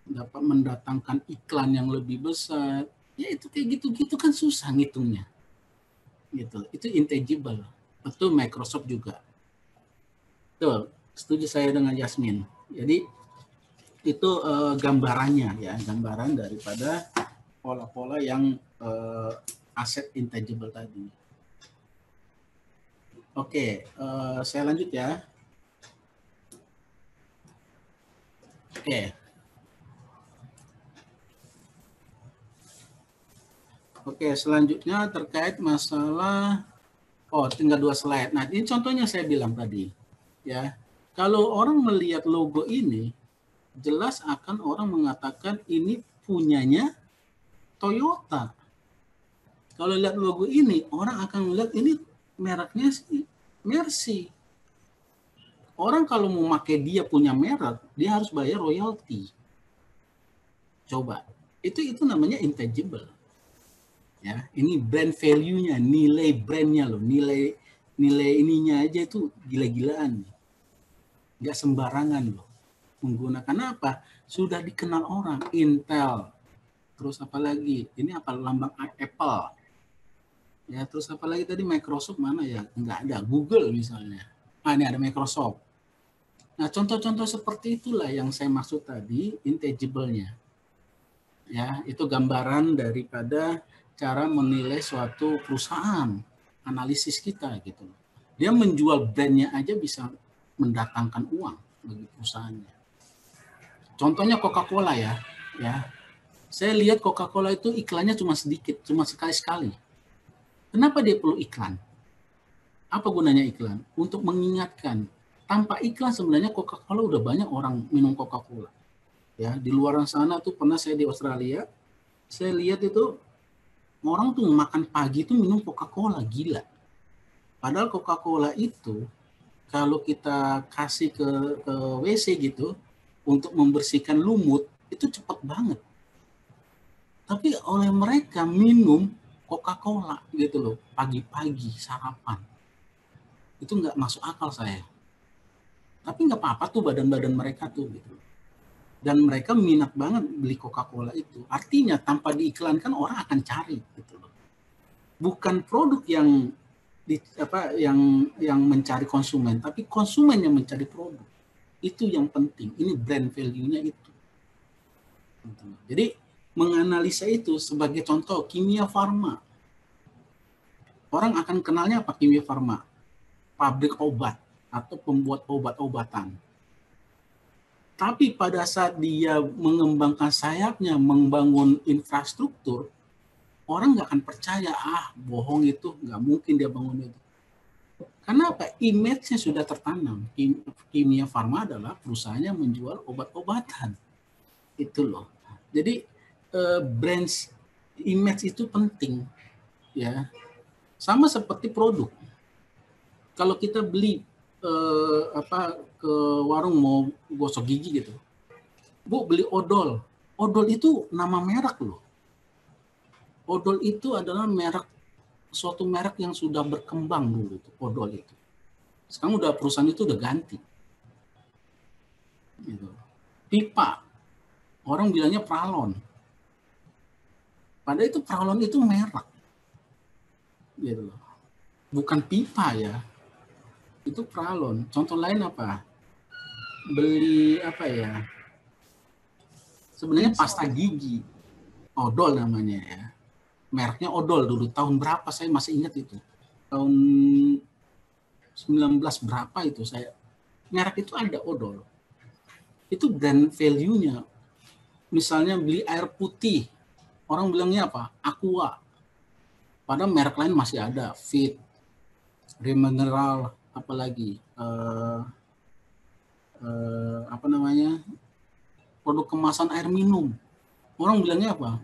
dapat mendatangkan iklan yang lebih besar. Ya itu kayak gitu-gitu kan susah ngitungnya. Gitu. Itu intangible. Itu Microsoft juga. Tuh, setuju saya dengan Yasmin. Jadi itu gambarannya ya, gambaran daripada pola-pola yang aset intangible tadi. Oke, saya lanjut ya. Oke. Oke, selanjutnya terkait masalah, tinggal 2 slide. Nah, ini contohnya saya bilang tadi. Ya, kalau orang melihat logo ini, jelas akan orang mengatakan ini punyanya Toyota. Kalau lihat logo ini, orang akan melihat ini mereknya sih Mercy. Orang kalau mau pakai dia punya merek, dia harus bayar royalti. Coba, itu namanya intangible. Ya, ini brand value-nya, nilai brand-nya loh, nilai ininya aja itu gila-gilaan. Nggak sembarangan loh. Menggunakan apa? Sudah dikenal orang, Intel. Terus apa lagi? Ini apa, lambang Apple. Ya, terus apa lagi tadi, Microsoft mana ya? Nggak ada. Google misalnya. Ini ada Microsoft. Nah, contoh-contoh seperti itulah yang saya maksud tadi, intangible-nya. Ya, itu gambaran daripada cara menilai suatu perusahaan, analisis kita gitu. Dia menjual brandnya aja bisa mendatangkan uang bagi perusahaannya. Contohnya Coca-Cola ya. Saya lihat Coca-Cola itu iklannya cuma sedikit, cuma sekali-sekali. Kenapa dia perlu iklan? Apa gunanya iklan? Untuk mengingatkan. Tanpa iklan sebenarnya Coca-Cola udah banyak orang minum Coca-Cola. Ya, di luar sana tuh pernah saya di Australia, saya lihat itu orang tuh makan pagi itu minum Coca-Cola, gila. Padahal Coca-Cola itu kalau kita kasih ke WC gitu untuk membersihkan lumut itu cepat banget. Tapi oleh mereka minum Coca-Cola gitu loh, pagi-pagi sarapan. Itu nggak masuk akal saya. Tapi nggak apa-apa tuh badan-badan mereka tuh gitu. Dan mereka minat banget beli Coca-Cola itu. Artinya tanpa diiklankan orang akan cari gitu loh. Bukan produk yang yang mencari konsumen, tapi konsumen yang mencari produk. Itu yang penting. Ini brand value-nya itu. Jadi menganalisa itu sebagai contoh kimia farma. Orang akan kenalnya apa kimia farma? Pabrik obat atau pembuat obat-obatan. Tapi pada saat dia mengembangkan sayapnya, membangun infrastruktur, orang nggak akan percaya, bohong itu, nggak mungkin dia bangun itu. Karena apa? Image-nya sudah tertanam. Kimia Farma adalah perusahaan yang menjual obat-obatan. Itu loh. Jadi brand image itu penting, ya. Sama seperti produk. Kalau kita beli ke warung mau gosok gigi gitu, Bu beli odol. Odol itu nama merek loh. Odol itu adalah suatu merek yang sudah berkembang dulu itu, odol itu. Sekarang udah perusahaan itu udah ganti. Gitu. Pipa, orang bilangnya Pralon. Padahal itu Pralon itu merek. Gitu loh. Bukan pipa ya. Itu Pralon. Contoh lain apa? Beli apa ya? Sebenarnya pasta gigi. Odol namanya ya. Mereknya Odol dulu. Tahun berapa saya masih ingat itu. Tahun 19 berapa itu saya. Merek itu ada Odol. Itu brand value-nya. Misalnya beli air putih. Orang bilangnya apa? Aqua. Padahal merek lain masih ada. Fit, Remineral, apalagi apa namanya, produk kemasan air minum. Orang bilangnya apa?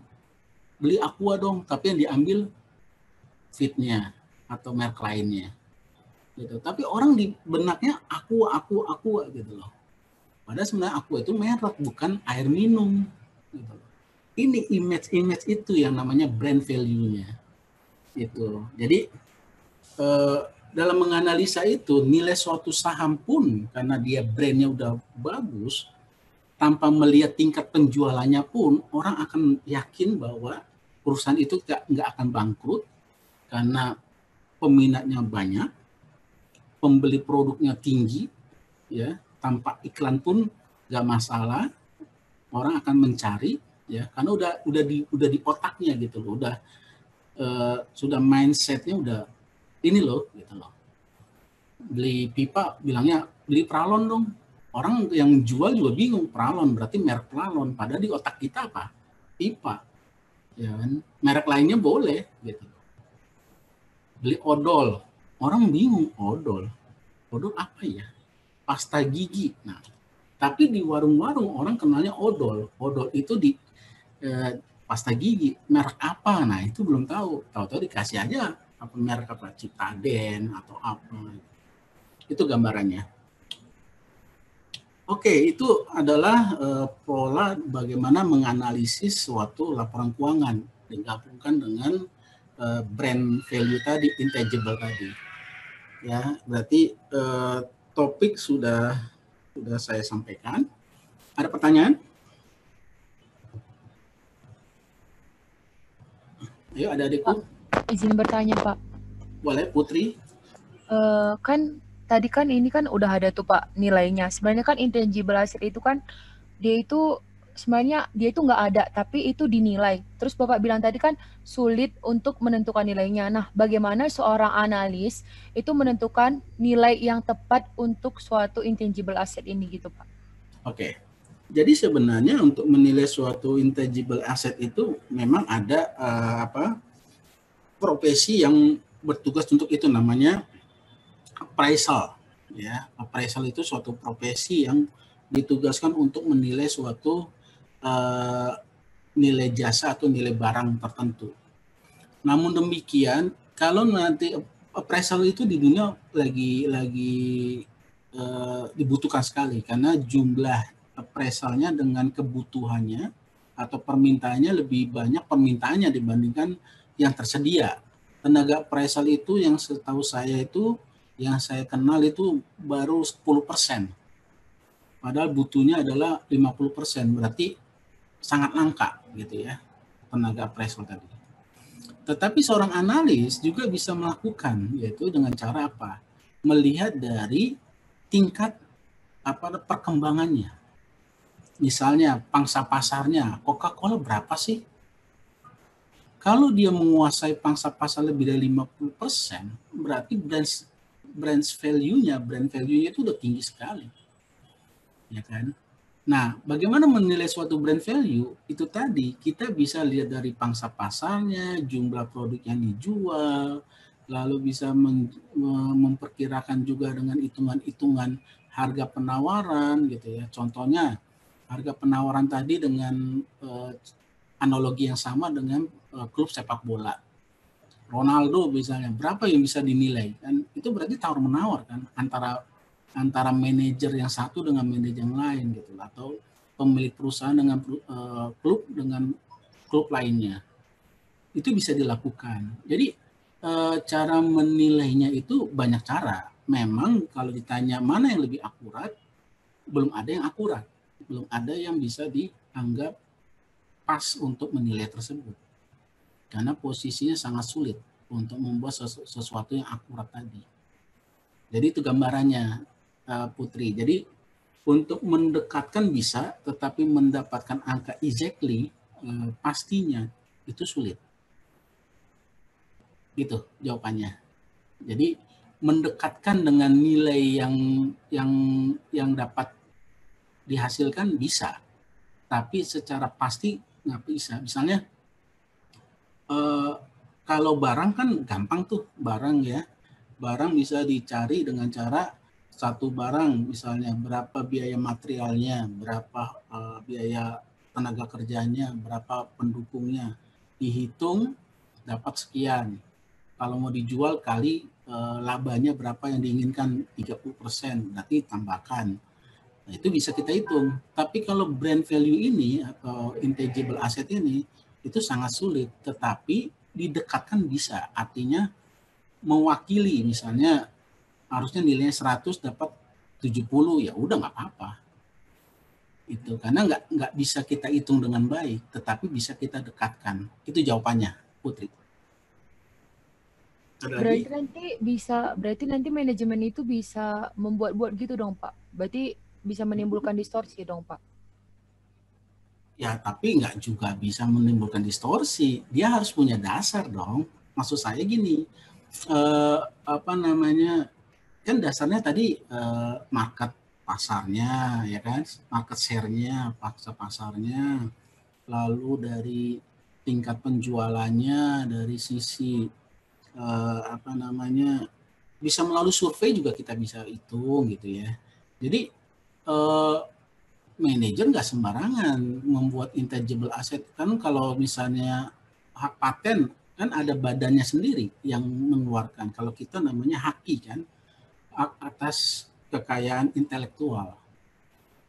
Beli Aqua dong, tapi yang diambil Fitnya atau merek lainnya. Gitu. Tapi orang di benaknya Aqua gitu loh. Padahal sebenarnya Aqua itu merek, bukan air minum. Gitu. Ini image itu yang namanya brand value-nya. Itu. Jadi dalam menganalisa itu, nilai suatu saham pun karena dia brandnya udah bagus, tanpa melihat tingkat penjualannya pun orang akan yakin bahwa perusahaan itu nggak akan bangkrut karena peminatnya banyak, pembeli produknya tinggi, ya, tanpa iklan pun nggak masalah, orang akan mencari, ya, karena udah di otaknya gitu loh, sudah mindsetnya udah ini loh, gitu loh. Beli pipa bilangnya beli Pralon dong. Orang yang jual juga bingung, Pralon berarti merek Pralon. Padahal di otak kita apa? Pipa. Ya kan? Merek lainnya boleh gitu. Beli odol. Orang bingung, odol. Odol apa ya? Pasta gigi. Nah, tapi di warung-warung orang kenalnya odol. Odol itu di pasta gigi. Merek apa? Nah, itu belum tahu. Tahu-tahu dikasih aja apa merek apa, Citaden atau apa. Itu gambarannya. Oke, itu adalah pola bagaimana menganalisis suatu laporan keuangan digabungkan dengan brand value tadi, intangible tadi. Ya, berarti topik sudah saya sampaikan. Ada pertanyaan? Ayo, ada adikku. Izin bertanya, Pak. Boleh, Putri. Kan tadi kan ini kan udah ada tuh Pak nilainya. Sebenarnya kan intangible asset itu kan dia itu sebenarnya dia itu nggak ada, tapi itu dinilai. Terus Bapak bilang tadi kan sulit untuk menentukan nilainya. Nah, bagaimana seorang analis itu menentukan nilai yang tepat untuk suatu intangible asset ini gitu Pak? Oke. Jadi sebenarnya untuk menilai suatu intangible asset itu memang ada profesi yang bertugas untuk itu, namanya appraisal. Ya, appraisal itu suatu profesi yang ditugaskan untuk menilai suatu nilai jasa atau nilai barang tertentu. Namun demikian, kalau nanti appraisal itu di dunia lagi dibutuhkan sekali karena jumlah appraisalnya dengan kebutuhannya atau permintaannya lebih banyak permintaannya dibandingkan yang tersedia. Tenaga appraisal itu yang setahu saya itu, yang saya kenal itu baru 10%. Padahal butuhnya adalah 50%, berarti sangat langka gitu ya, tenaga appraisal tadi. Tetapi seorang analis juga bisa melakukan, yaitu dengan cara apa? Melihat dari tingkat perkembangannya. Misalnya pangsa pasarnya, Coca-Cola berapa sih? Kalau dia menguasai pangsa pasar lebih dari 50%, berarti brand value-nya itu udah tinggi sekali. Ya kan? Nah, bagaimana menilai suatu brand value? Itu tadi kita bisa lihat dari pangsa pasarnya, jumlah produk yang dijual, lalu bisa memperkirakan juga dengan hitungan-hitungan harga penawaran gitu ya. Contohnya harga penawaran tadi dengan analogi yang sama dengan klub sepak bola. Ronaldo misalnya, berapa yang bisa dinilai? Kan itu berarti tawar menawar kan antara manajer yang satu dengan manajer yang lain gitu, atau pemilik perusahaan dengan klub dengan klub lainnya. Itu bisa dilakukan. Jadi cara menilainya itu banyak cara. Memang kalau ditanya mana yang lebih akurat, belum ada yang akurat. Belum ada yang bisa dianggap pas untuk menilai tersebut. Karena posisinya sangat sulit untuk membuat sesuatu yang akurat tadi. Jadi itu gambarannya, Putri. Jadi untuk mendekatkan bisa, tetapi mendapatkan angka exactly pastinya itu sulit. Gitu jawabannya. Jadi mendekatkan dengan nilai yang dapat dihasilkan bisa, tapi secara pasti nggak bisa. Misalnya kalau barang kan gampang tuh, barang ya, barang bisa dicari dengan cara satu barang misalnya berapa biaya materialnya, berapa biaya tenaga kerjanya, berapa pendukungnya, dihitung dapat sekian. Kalau mau dijual kali labanya berapa yang diinginkan 30%, berarti tambahkan. Nah, itu bisa kita hitung. Tapi kalau brand value ini atau intangible asset ini itu sangat sulit, tetapi didekatkan bisa. Artinya mewakili, misalnya harusnya nilainya 100 dapat 70, ya udah nggak apa-apa. Itu karena nggak bisa kita hitung dengan baik, tetapi bisa kita dekatkan. Itu jawabannya, Putri. Berarti nanti manajemen itu bisa membuat-buat gitu dong, Pak. Berarti bisa menimbulkan distorsi dong, Pak. Ya, tapi nggak juga bisa menimbulkan distorsi. Dia harus punya dasar dong. Maksud saya gini, kan dasarnya tadi market pasarnya, ya kan, market share-nya, pasarnya, lalu dari tingkat penjualannya, dari sisi bisa melalui survei juga kita bisa hitung gitu ya. Jadi manajer nggak sembarangan membuat intangible asset. Kan kalau misalnya hak paten kan ada badannya sendiri yang mengeluarkan. Kalau kita namanya HAKI kan, hak atas kekayaan intelektual.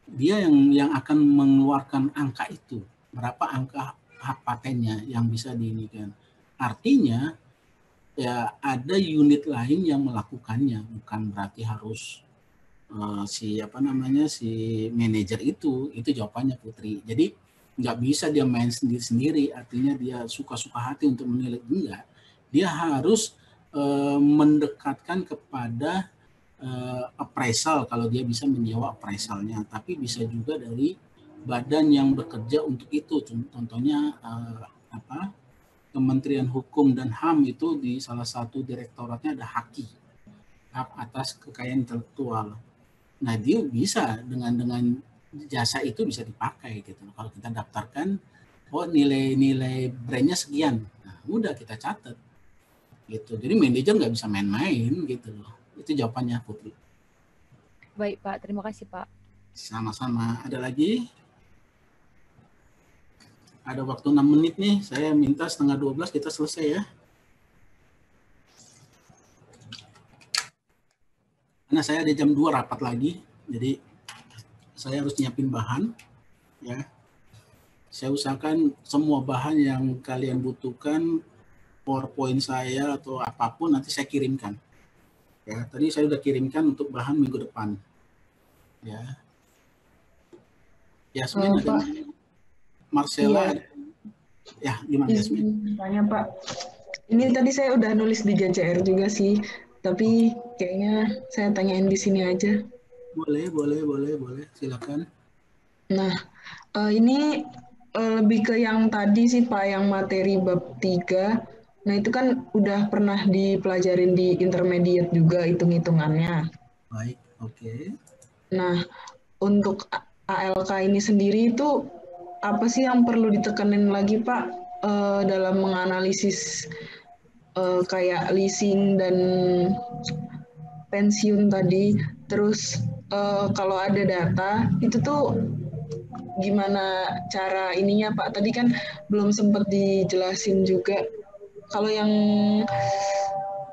Dia yang akan mengeluarkan angka itu, berapa angka hak patennya yang bisa diinikan. Artinya ya ada unit lain yang melakukannya, bukan berarti harus si manajer itu jawabannya, Putri. Jadi nggak bisa dia main sendiri-sendiri, artinya dia suka-suka hati untuk menilai, enggak. Dia harus mendekatkan kepada appraisal kalau dia bisa menyewa appraisalnya, tapi bisa juga dari badan yang bekerja untuk itu. Contohnya Kementerian Hukum dan HAM itu di salah satu direktoratnya ada HAKI, hak atas kekayaan intelektual. Nah, dia bisa dengan jasa itu bisa dipakai gitu. Kalau kita daftarkan, nilai brandnya sekian, nah udah kita catat gitu. Jadi manajer nggak bisa main-main gitu loh. Itu jawabannya, Putri. Baik, Pak. Terima kasih, Pak. Sama-sama. Ada lagi? Ada waktu 6 menit nih. Saya minta 11:30 kita selesai ya. Karena saya ada jam 2 rapat lagi, jadi saya harus nyiapin bahan. Ya, saya usahakan semua bahan yang kalian butuhkan, PowerPoint saya atau apapun nanti saya kirimkan. Ya, tadi saya sudah kirimkan untuk bahan minggu depan. Ya, Yasmin ada, Marcella. Ya, gimana Yasmin? Tanya Pak, ini tadi saya udah nulis di JCR juga sih. Tapi kayaknya saya tanyain di sini aja. Boleh. Silakan. Nah, ini lebih ke yang tadi sih Pak, yang materi bab 3. Nah, itu kan udah pernah dipelajarin di intermediate juga hitung-hitungannya. Baik, oke. Nah, untuk ALK ini sendiri itu apa sih yang perlu ditekanin lagi Pak dalam menganalisis kayak leasing dan pensiun tadi. Terus kalau ada data itu tuh gimana cara ininya Pak? Tadi kan belum sempat dijelasin juga. Kalau yang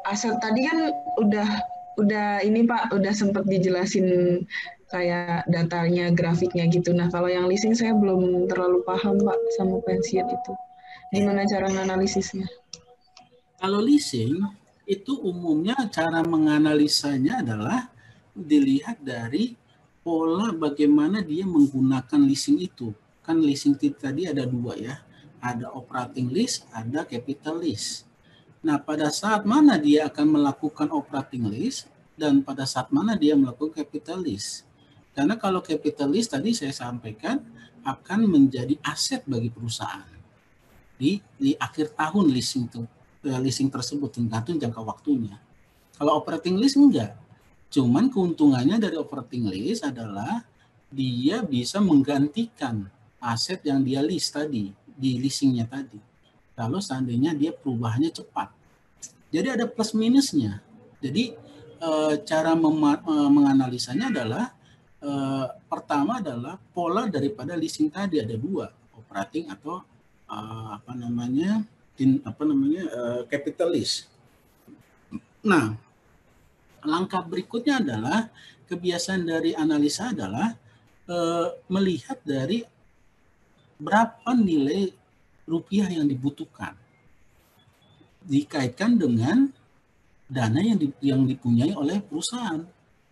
aset tadi kan udah ini Pak, udah sempat dijelasin kayak datanya, grafiknya gitu. Nah, kalau yang leasing saya belum terlalu paham Pak sama pensiun itu. Gimana cara menganalisisnya? Kalau leasing itu umumnya cara menganalisanya adalah dilihat dari pola bagaimana dia menggunakan leasing itu. Kan leasing tadi ada dua ya, ada operating lease, ada capital lease. Nah, pada saat mana dia akan melakukan operating lease dan pada saat mana dia melakukan capital lease. Karena kalau capital lease tadi saya sampaikan akan menjadi aset bagi perusahaan di akhir tahun leasing tersebut tergantung jangka waktunya. Kalau operating lease enggak. Cuman keuntungannya dari operating lease adalah dia bisa menggantikan aset yang dia lease tadi, di leasingnya tadi. Kalau seandainya dia perubahannya cepat. Jadi ada plus minusnya. Jadi cara menganalisanya adalah pertama adalah pola daripada leasing tadi ada dua, operating atau capital lease. Nah, langkah berikutnya adalah kebiasaan dari analisa adalah melihat dari berapa nilai rupiah yang dibutuhkan dikaitkan dengan dana yang dipunyai oleh perusahaan.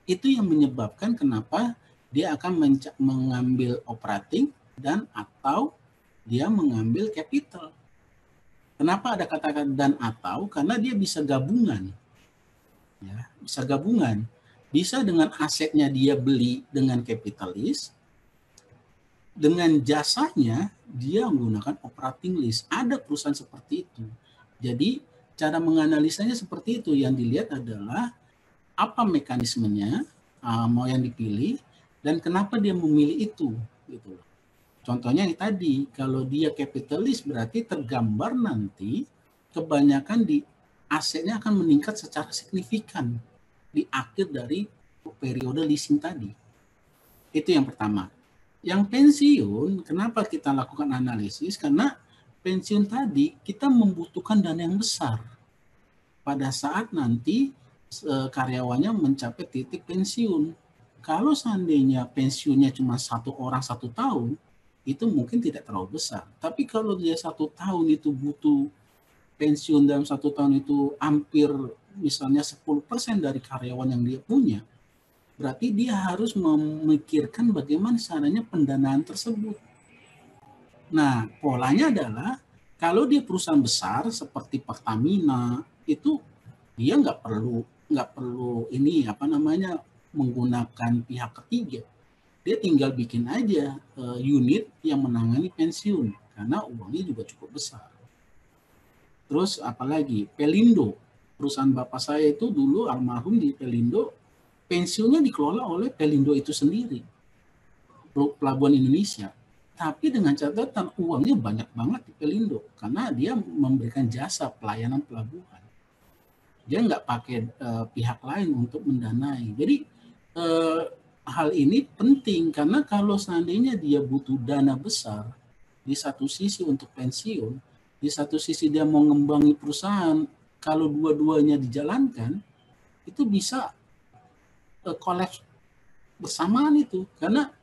Itu yang menyebabkan kenapa dia akan mengambil operating dan atau dia mengambil capital. Kenapa ada kata-kata dan atau? Karena dia bisa gabungan. Ya, bisa gabungan. Bisa dengan asetnya dia beli dengan capitalis, dengan jasanya dia menggunakan operating lease. Ada perusahaan seperti itu. Jadi cara menganalisanya seperti itu. Yang dilihat adalah apa mekanismenya mau yang dipilih dan kenapa dia memilih itu. Gitu. Contohnya yang tadi, kalau dia capitalis berarti tergambar nanti kebanyakan di asetnya akan meningkat secara signifikan di akhir dari periode leasing tadi. Itu yang pertama. Yang pensiun, kenapa kita lakukan analisis? Karena pensiun tadi kita membutuhkan dana yang besar pada saat nanti karyawannya mencapai titik pensiun. Kalau seandainya pensiunnya cuma 1 orang 1 tahun, itu mungkin tidak terlalu besar. Tapi kalau dia 1 tahun itu butuh pensiun dalam 1 tahun itu hampir misalnya 10% dari karyawan yang dia punya, berarti dia harus memikirkan bagaimana caranya pendanaan tersebut. Nah, polanya adalah kalau dia perusahaan besar seperti Pertamina itu dia nggak perlu ini menggunakan pihak ketiga. Dia tinggal bikin aja unit yang menangani pensiun karena uangnya juga cukup besar. Terus apalagi Pelindo, perusahaan bapak saya itu dulu almarhum di Pelindo, pensiunnya dikelola oleh Pelindo itu sendiri, Pelabuhan Indonesia. Tapi dengan catatan uangnya banyak banget di Pelindo karena dia memberikan jasa pelayanan pelabuhan. Dia nggak pakai pihak lain untuk mendanai. Jadi hal ini penting karena kalau seandainya dia butuh dana besar di satu sisi untuk pensiun, di satu sisi dia mau ngembangi perusahaan, kalau dua-duanya dijalankan itu bisa kolaps bersamaan itu karena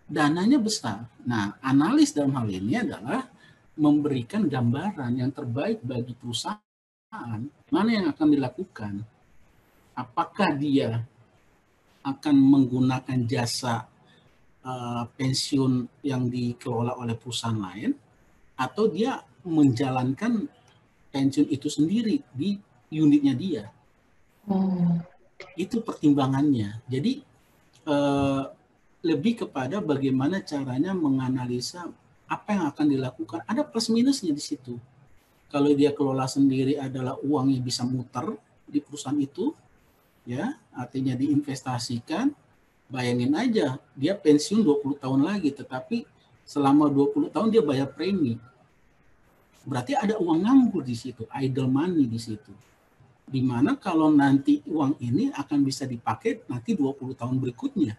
dananya besar. Nah, analis dalam hal ini adalah memberikan gambaran yang terbaik bagi perusahaan mana yang akan dilakukan. Apakah dia akan menggunakan jasa pensiun yang dikelola oleh perusahaan lain atau dia menjalankan pensiun itu sendiri di unitnya dia. Itu pertimbangannya. Jadi lebih kepada bagaimana caranya menganalisa apa yang akan dilakukan. Ada plus minusnya di situ. Kalau dia kelola sendiri adalah uangnya bisa muter di perusahaan itu, ya, artinya diinvestasikan. Bayangin aja, dia pensiun 20 tahun lagi, tetapi selama 20 tahun dia bayar premi. berarti ada uang nganggur di situ, idle money di situ. Dimana kalau nanti uang ini akan bisa dipakai nanti 20 tahun berikutnya,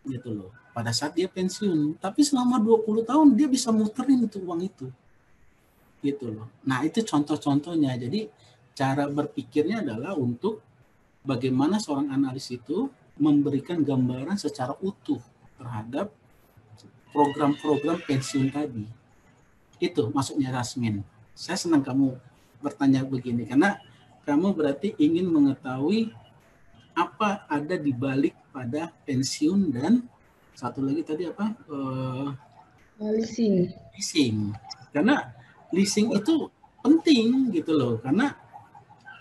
gitu loh. Pada saat dia pensiun, tapi selama 20 tahun dia bisa muterin itu uang itu, gitu loh. Nah itu contoh-contohnya. Jadi cara berpikirnya adalah untuk bagaimana seorang analis itu memberikan gambaran secara utuh terhadap program-program pensiun tadi. Itu maksudnya Rasmin. Saya senang kamu bertanya begini karena kamu berarti ingin mengetahui apa ada di balik pada pensiun dan satu lagi tadi apa? Leasing. Leasing. Karena leasing itu penting gitu loh. Karena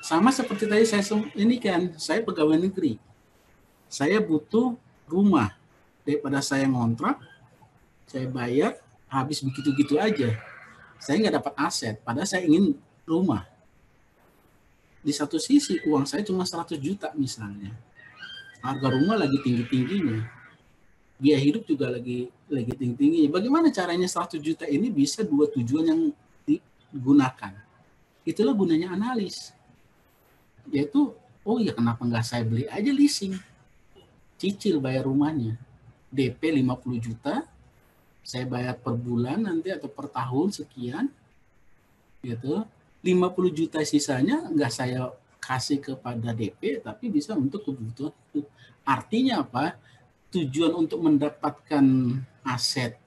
sama seperti tadi saya pegawai negeri. Saya butuh rumah. Daripada saya ngontrak, saya bayar, habis begitu-gitu aja. Saya nggak dapat aset, padahal saya ingin rumah. Di satu sisi, uang saya cuma 100 juta misalnya. Harga rumah lagi tinggi-tingginya. Biaya hidup juga lagi tinggi-tingginya. Bagaimana caranya 100 juta ini bisa dua tujuan yang digunakan? Itulah gunanya analis. Yaitu, oh ya kenapa nggak saya beli aja leasing? Cicil bayar rumahnya. DP 50 juta, saya bayar per bulan nanti atau per tahun sekian, gitu. 50 juta sisanya nggak saya kasih kepada DP, tapi bisa untuk kebutuhan itu. Artinya apa? Tujuan untuk mendapatkan aset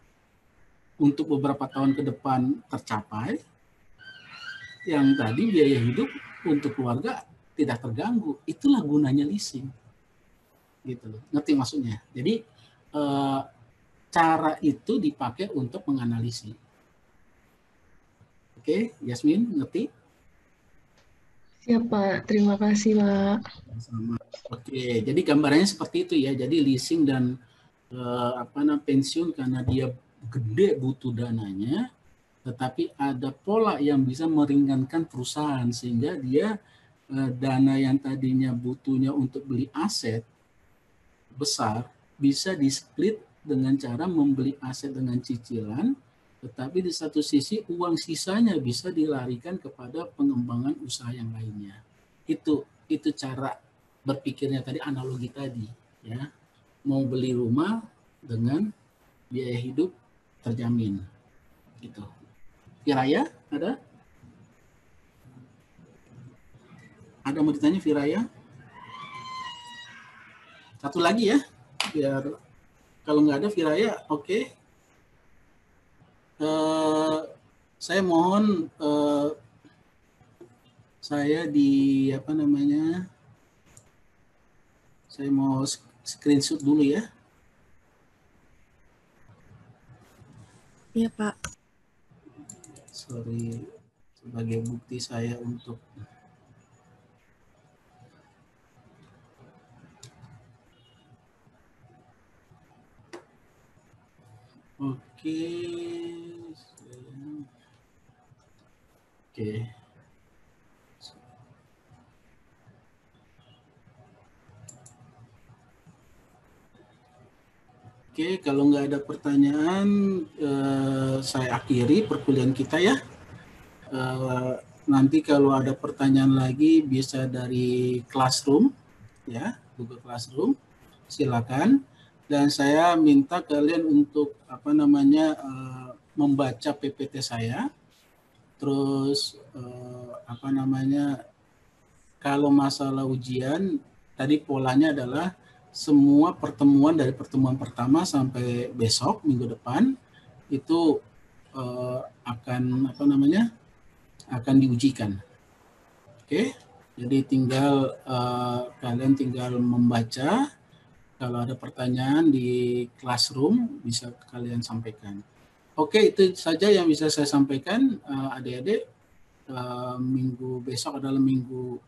untuk beberapa tahun ke depan tercapai, yang tadi biaya hidup untuk keluarga tidak terganggu. Itulah gunanya leasing. Gitu loh. Ngerti maksudnya? Jadi cara itu dipakai untuk menganalisis. Oke, Yasmin, ngerti? Siap, Pak. Terima kasih, Pak. Sama. Oke, jadi gambarannya seperti itu ya. Jadi leasing dan pensiun karena dia gede butuh dananya, tetapi ada pola yang bisa meringankan perusahaan sehingga dia dana yang tadinya butuhnya untuk beli aset besar bisa di-split dengan cara membeli aset dengan cicilan, tetapi di satu sisi uang sisanya bisa dilarikan kepada pengembangan usaha yang lainnya. Itu cara berpikirnya tadi, analogi tadi, ya. Mau beli rumah dengan biaya hidup terjamin, gitu. Firaya, ada? Ada mau ditanya Firaya? Satu lagi ya. Biar kalau nggak ada Firaya, oke. Saya mohon saya saya mau screenshot dulu ya. Iya, Pak. Sorry, sebagai bukti saya untuk Oke. Oke, kalau nggak ada pertanyaan, saya akhiri perkuliahan kita ya. Nanti kalau ada pertanyaan lagi bisa dari Classroom, ya, Google Classroom, silakan. Dan saya minta kalian untuk membaca PPT saya. Terus kalau masalah ujian tadi polanya adalah semua pertemuan dari pertemuan pertama sampai besok minggu depan itu akan diujikan. Oke. Jadi kalian tinggal membaca. Kalau ada pertanyaan di Classroom bisa kalian sampaikan. Oke, itu saja yang bisa saya sampaikan, adik-adik. Minggu besok adalah minggu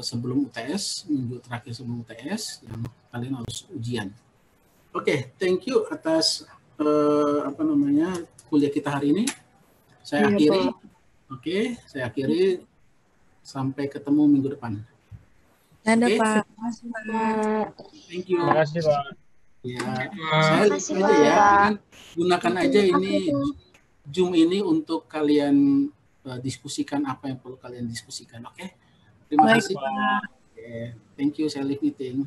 sebelum UTS, minggu terakhir sebelum UTS, yang kalian harus ujian. Oke, thank you atas kuliah kita hari ini. Saya akhiri. Oke, saya akhiri. Sampai ketemu minggu depan. Ada, Oke. Pak. Terima kasih, Pak. Thank you. Terima kasih, Pak. Ya, saya aja ya, gunakan aja ini Zoom ini untuk kalian diskusikan apa yang perlu kalian diskusikan. Oke? Terima Baik, kasih. Pak. Thank you, saya leave meeting.